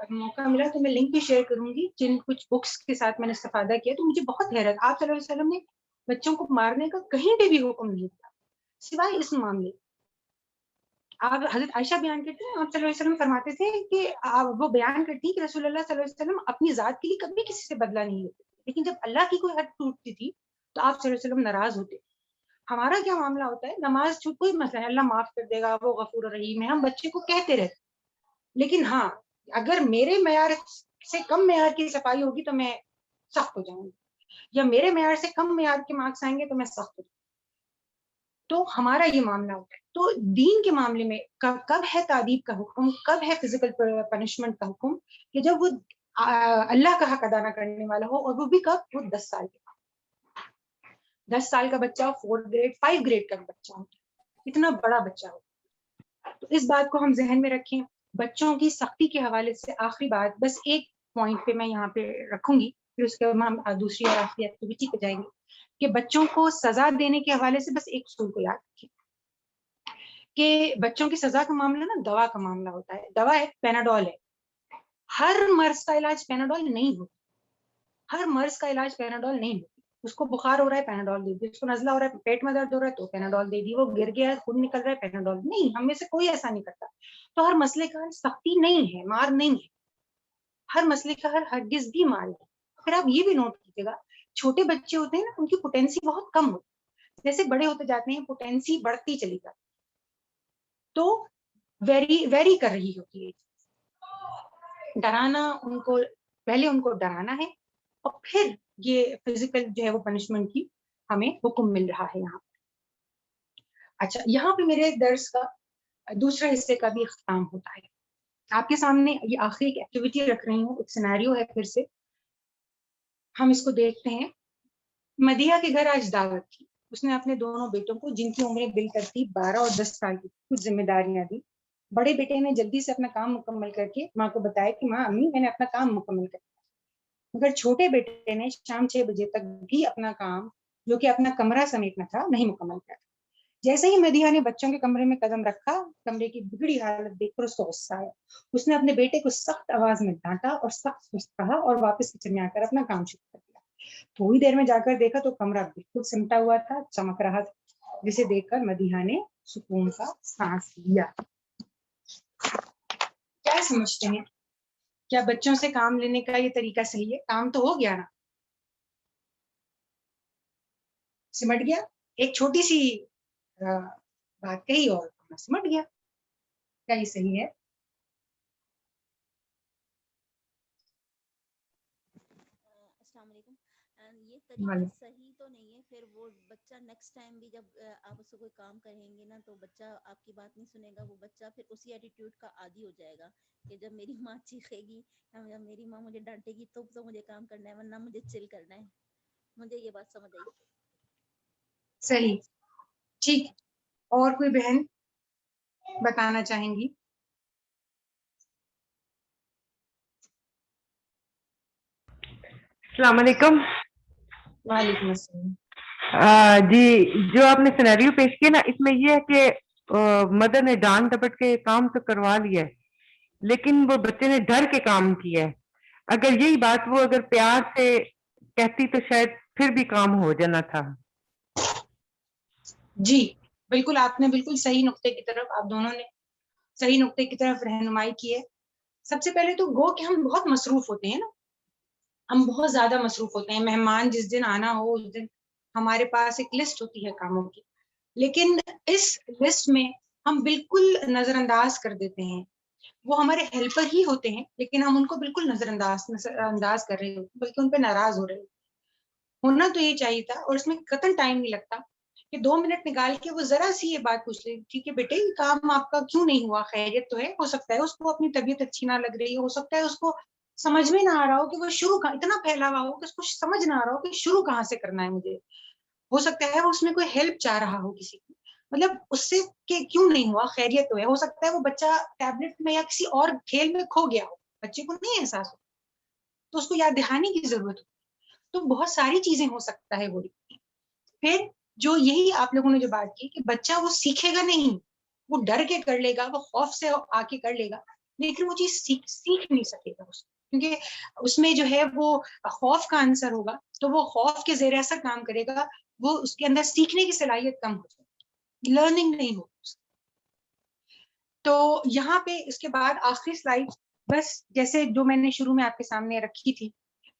[SPEAKER 4] موقع ملا تو میں لنک بھی شیئر کروں گی جن کچھ بکس کے ساتھ میں نے استفادہ کیا، تو مجھے بہت حیرت، آپ صلی اللہ علیہ وسلم نے بچوں کو مارنے کا کہیں پہ بھی حکم نہیں دیا سوائے اس معاملے. آپ حضرت عائشہ بیان کرتی ہیں آپ صلی اللہ علیہ وسلم فرماتے تھے کہ وہ بیان کرتی کہ رسول اللہ صلی اللہ علیہ وسلم اپنی ذات کے لیے کبھی کسی سے بدلہ نہیں لیتے، لیکن جب اللہ کی کوئی حد ٹوٹتی تھی تو آپ صلی اللہ علیہ وسلم ناراض ہوتے. ہمارا کیا معاملہ ہوتا ہے، نماز چھوٹ کوئی مسئلہ ہے، اللہ معاف کر دے گا، وہ غفور رحیم ہے، ہم بچے کو کہتے رہتے. لیکن ہاں اگر میرے معیار سے کم معیار کی صفائی ہوگی تو میں سخت ہو جاؤں گی، یا میرے معیار سے کم معیار کے مارکس آئیں گے تو میں سخت ہو جاؤں گی. تو ہمارا یہ معاملہ ہوتا ہے. تو دین کے معاملے میں کب ہے تعدیب کا حکم، کب ہے فزیکل پنشمنٹ کا حکم، کہ جب وہ اللہ کا حق ادا نہ کرنے والا ہو، اور وہ بھی کب، وہ 10 سال کے بعد. 10 سال کا بچہ 4 گریڈ 5 گریڈ کا بچہ ہوتا ہے، اتنا بڑا بچہ ہوتا ہے. تو اس بات کو ہم ذہن میں رکھیں. بچوں کی سختی کے حوالے سے آخری بات بس ایک پوائنٹ پہ میں یہاں پہ رکھوں گی، پھر اس کے بعد ہم دوسری اور آخری ایکٹیویٹی پہ جائیں گے، کہ بچوں کو سزا دینے کے حوالے سے بس ایک اصول کو یاد رکھیں کہ بچوں کی سزا کا معاملہ نا دوا کا معاملہ ہوتا ہے. دوا ہے پیناڈول ہے، ہر مرض کا علاج پیناڈول نہیں ہوتا، ہر مرض کا علاج پیناڈول نہیں ہوتا. اس کو بخار ہو رہا ہے پیناڈول دے دی، اس کو نزلہ ہو رہا ہے پیٹ میں درد ہو رہا ہے تو پیناڈول دے دی، وہ گر گیا ہے خون نکل رہا ہے پیناڈول نہیں. ہم میں سے کوئی ایسا نہیں کرتا. تو ہر مسئلے کا سختی نہیں ہے، مار نہیں ہے، ہر مسئلے کا ہرگز بھی مار نہیں. پھر آپ یہ بھی نوٹ کیجیے گا، چھوٹے بچے ہوتے ہیں نا ان کی پوٹینسی بہت کم ہوتی ہے، جیسے بڑے ہوتے جاتے ہیں پوٹینسی بڑھتی چلی جاتی، تو ویری کر رہی ہوتی ہے. ڈرانا ان کو، پہلے ان کو ڈرانا ہے، اور پھر یہ فزیکل جو ہے وہ پنشمنٹ کی ہمیں حکم مل رہا ہے یہاں. اچھا یہاں پہ میرے درس کا دوسرے حصے کا بھی اختتام ہوتا ہے. آپ کے سامنے یہ آخری ایک ایکٹیویٹی رکھ رہی ہوں، ایک سینیریو ہے. پھر سے ہم اس کو دیکھتے ہیں. مدیحہ کے گھر آج دعوت تھی. اس نے اپنے دونوں بیٹوں کو جن کی عمریں بالترتیب 12 اور 10 سال کی کچھ ذمہ داریاں دی. بڑے بیٹے نے جلدی سے اپنا کام مکمل کر کے ماں کو بتایا کہ ماں امی میں نے اپنا کام مکمل کر دیا. مگر چھوٹے بیٹے نے شام 6 بجے تک بھی اپنا کام جو کہ اپنا کمرہ سمیٹنا تھا نہیں مکمل کیا. جیسے ہی مدیحہ نے بچوں کے کمرے میں قدم رکھا، کمرے کی بگڑی حالت دیکھ کر اس کو غصہ آیا. اس نے اپنے بیٹے کو سخت آواز میں ڈانٹا اور سخت سست کہا اور واپس کچن میں آ کر اپنا کام شروع کر دیا. تھوڑی دیر میں جا کر دیکھا تو کمرہ بالکل سمٹا ہوا تھا، چمک رہا تھا، جسے دیکھ کر مدیحہ نے سکون کا سانس لیا. کیا سمجھتے ہیں، کیا بچوں سے کام لینے کا یہ طریقہ صحیح ہے؟ کام تو ہو گیا نا، سمٹ گیا. ایک چھوٹی سی بات کہی اور سمٹ گیا. کیا یہ صحیح ہے؟
[SPEAKER 5] السلام علیکم. یہ طریقہ صحیح تو نہیں ہے، پھر وہ بچہ نیکسٹ نیکسٹ ٹائم بھی جب آپ اس سے کوئی کام کہیں گے نا تو بچہ آپ کی بات نہیں سنے گا، وہ بچہ پھر اسی ایٹیٹیوڈ کا عادی ہو جائے گا کہ جب میری ماں چیخے گی یا جب میری ماں مجھے ڈانٹے گی تو مجھے کام کرنا ہے، ورنہ مجھے چل کرنا ہے. مجھے یہ بات سمجھ آئی.
[SPEAKER 4] صحیح، ٹھیک. اور کوئی بہن بتانا چاہیں گی؟
[SPEAKER 10] السلام علیکم.
[SPEAKER 4] وعلیکم السلام.
[SPEAKER 10] جی جو آپ نے سینیریو پیش کیا نا، اس میں یہ ہے کہ مدر نے ڈانٹ ڈپٹ کے کام تو کروا لیا ہے، لیکن وہ بچے نے ڈر کے کام کیا ہے. اگر یہی بات وہ اگر پیار سے کہتی تو شاید پھر بھی کام ہو جانا تھا.
[SPEAKER 4] جی بالکل، آپ نے بالکل صحیح نقطے کی طرف، آپ دونوں نے صحیح نقطے کی طرف رہنمائی کی ہے. سب سے پہلے تو گو کہ ہم بہت مصروف ہوتے ہیں نا، ہم بہت زیادہ مصروف ہوتے ہیں. مہمان جس دن آنا ہو اس دن ہمارے پاس ایک لسٹ ہوتی ہے کاموں کی، لیکن اس لسٹ میں ہم بالکل نظر انداز کر دیتے ہیں. وہ ہمارے ہیلپر ہی ہوتے ہیں لیکن ہم ان کو بالکل نظر انداز کر رہے ہوتے، بلکہ ان پہ ناراض ہو رہے ہوتے. ہونا تو یہ چاہیے تھا، اور اس میں قطعاً ٹائم نہیں لگتا کہ 2 منٹ نکال کے وہ ذرا سی یہ بات پوچھ لیں، ٹھیک ہے بیٹے یہ کام آپ کا کیوں نہیں ہوا، خیریت تو ہے؟ ہو سکتا ہے اس کو اپنی طبیعت اچھی نہ لگ رہی ہو سکتا ہے اس کو سمجھ میں نہ آ رہا ہو کہ وہ شروع اتنا پھیلا ہوا ہو کہ اس کو سمجھ نہ آ رہا ہو کہ شروع کہاں سے کرنا ہے مجھے. ہو سکتا ہے وہ اس میں کوئی ہیلپ چاہ رہا ہو کسی کی، مطلب اس سے کہ کیوں نہیں ہوا، خیریت تو ہے. ہو سکتا ہے وہ بچہ ٹیبلٹ میں یا کسی اور کھیل میں کھو گیا ہو، بچے کو نہیں احساس ہو تو اس کو یاد دہانی کی ضرورت ہو. تو بہت ساری چیزیں ہو سکتا ہے وہ. پھر جو یہی آپ لوگوں نے جو بات کی کہ بچہ وہ سیکھے گا نہیں، وہ ڈر کے کر لے گا، وہ خوف سے آ کے کر لے گا، لیکن وہ چیز سیکھ نہیں سکے گا اس، کیونکہ اس میں جو ہے وہ خوف کا عنصر ہوگا، تو وہ خوف کے زیر اثر کام کرے گا، وہ اس کے اندر سیکھنے کی صلاحیت کم ہو جائے گی، لرننگ نہیں ہوگی. تو یہاں پہ اس کے بعد آخری سلائڈ بس جیسے جو میں نے شروع میں آپ کے سامنے رکھی تھی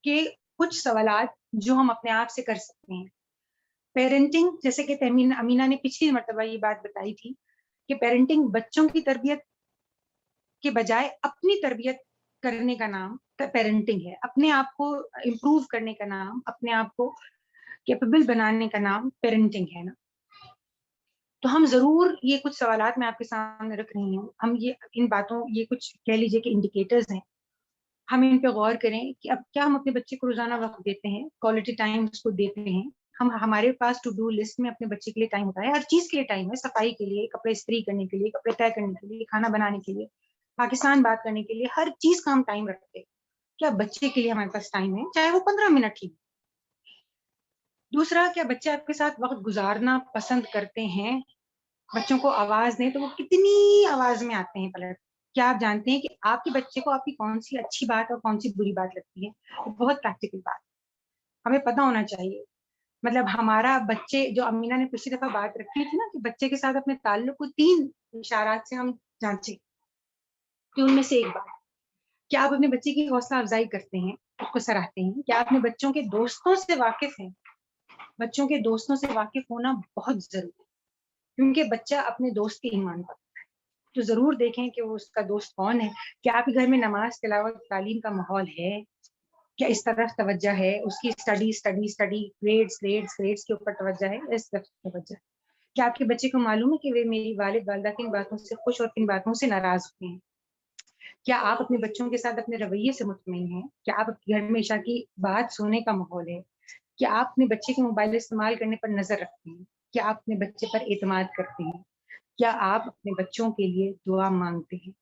[SPEAKER 4] کہ کچھ سوالات جو ہم اپنے آپ سے کر سکتے ہیں. پیرنٹنگ، جیسے کہ امینہ نے پچھلی مرتبہ یہ بات بتائی تھی کہ پیرنٹنگ بچوں کی تربیت کے بجائے اپنی تربیت کرنے کا نام پیرنٹنگ ہے، اپنے آپ کو امپروو کرنے کا نام، اپنے آپ کو کیپیبل بنانے کا نام پیرنٹنگ ہے نا. تو ہم ضرور یہ کچھ سوالات میں آپ کے سامنے رکھ رہی ہوں، ہم ان باتوں، یہ کچھ کہہ لیجیے کہ انڈیکیٹرز ہیں، ہم ان پہ غور کریں کہ اب کیا ہم اپنے بچے کو روزانہ وقت دیتے ہیں، کوالٹی ٹائم اس کو دیتے ہیں. ہمارے پاس ٹو ڈو لسٹ میں اپنے بچے کے لیے ٹائم ہوتا ہے، ہر چیز کے لیے ٹائم ہے، صفائی کے لیے، کپڑے استری کرنے کے لیے، کپڑے طے کرنے کے لیے، کھانا بنانے کے لیے، پاکستان بات کرنے کے لیے، ہر چیز کا ہم ٹائم رکھتے ہیں. کیا بچے کے لیے ہمارے پاس ٹائم ہے، چاہے وہ 15 منٹ ہی. دوسرا، کیا بچے آپ کے ساتھ وقت گزارنا پسند کرتے ہیں؟ بچوں کو آواز دیں تو وہ کتنی آواز میں آتے ہیں پلٹ. کیا آپ جانتے ہیں کہ آپ کے بچے کو آپ کی کون سی اچھی بات اور کون سی بری بات لگتی ہے؟ بہت پریکٹیکل بات ہمیں پتہ ہونا چاہیے. مطلب ہمارا بچے، جو امینہ نے پچھلی دفعہ بات رکھی تھی نا کہ بچے کے ساتھ اپنے تعلق کو 3 اشارات سے ہم جانچیں، کہ ان میں سے ایک بات، کیا آپ اپنے بچے کی حوصلہ افزائی کرتے ہیں، اس کو سراہتے ہیں؟ کیا آپ اپنے بچوں کے دوستوں سے واقف ہیں؟ بچوں کے دوستوں سے واقف ہونا بہت ضروری ہے، کیونکہ بچہ اپنے دوست کی ایمان پر ہے. تو ضرور دیکھیں کہ وہ اس کا دوست کون ہے. کیا آپ کے گھر میں نماز، تلاوت، تعلیم کا ماحول ہے؟ کیا اس طرف توجہ ہے؟ اس کی اسٹڈی گریڈز کے اوپر توجہ ہے، اس طرف توجہ ہے؟ کیا آپ کے بچے کو معلوم ہے کہ وہ میری والد والدہ کن باتوں سے خوش اور کن باتوں سے ناراض ہوتے ہیں؟ کیا آپ اپنے بچوں کے ساتھ اپنے رویے سے مطمئن ہیں؟ کیا آپ گھر میں عشاء کی بات سونے کا ماحول ہے؟ کیا آپ اپنے بچے کے موبائل استعمال کرنے پر نظر رکھتے ہیں؟ کیا آپ اپنے بچے پر اعتماد کرتے ہیں؟ کیا آپ اپنے بچوں کے لیے دعا مانگتے ہیں؟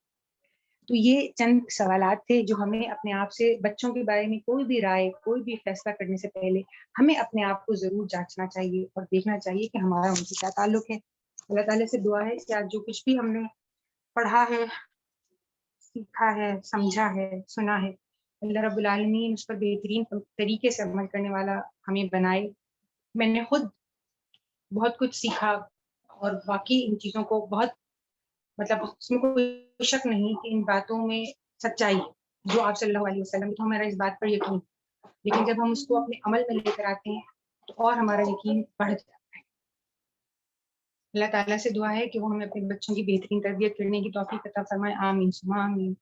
[SPEAKER 4] تو یہ چند سوالات تھے جو ہمیں اپنے آپ سے بچوں کے بارے میں کوئی بھی رائے، کوئی بھی فیصلہ کرنے سے پہلے ہمیں اپنے آپ کو ضرور جانچنا چاہیے اور دیکھنا چاہیے کہ ہمارا ان سے کیا تعلق ہے. اللہ تعالیٰ سے دعا ہے کہ آج جو کچھ بھی ہم نے پڑھا ہے، سیکھا ہے، سمجھا ہے، سنا ہے، اللہ رب العالمین اس پر بہترین طریقے سے عمل کرنے والا ہمیں بنائے. میں نے خود بہت کچھ سیکھا اور واقعی ان چیزوں کو بہت، مطلب اس میں کوئی شک نہیں کہ ان باتوں میں سچائی ہے جو آپ صلی اللہ علیہ وسلم، تو ہمارا اس بات پر یقین، لیکن جب ہم اس کو اپنے عمل میں لے کر آتے ہیں تو اور ہمارا یقین بڑھ جاتا ہے. اللہ تعالیٰ سے دعا ہے کہ وہ ہمیں اپنے بچوں کی بہترین تربیت کرنے کی توفیق عطا فرمائے. آمین ثم آمین.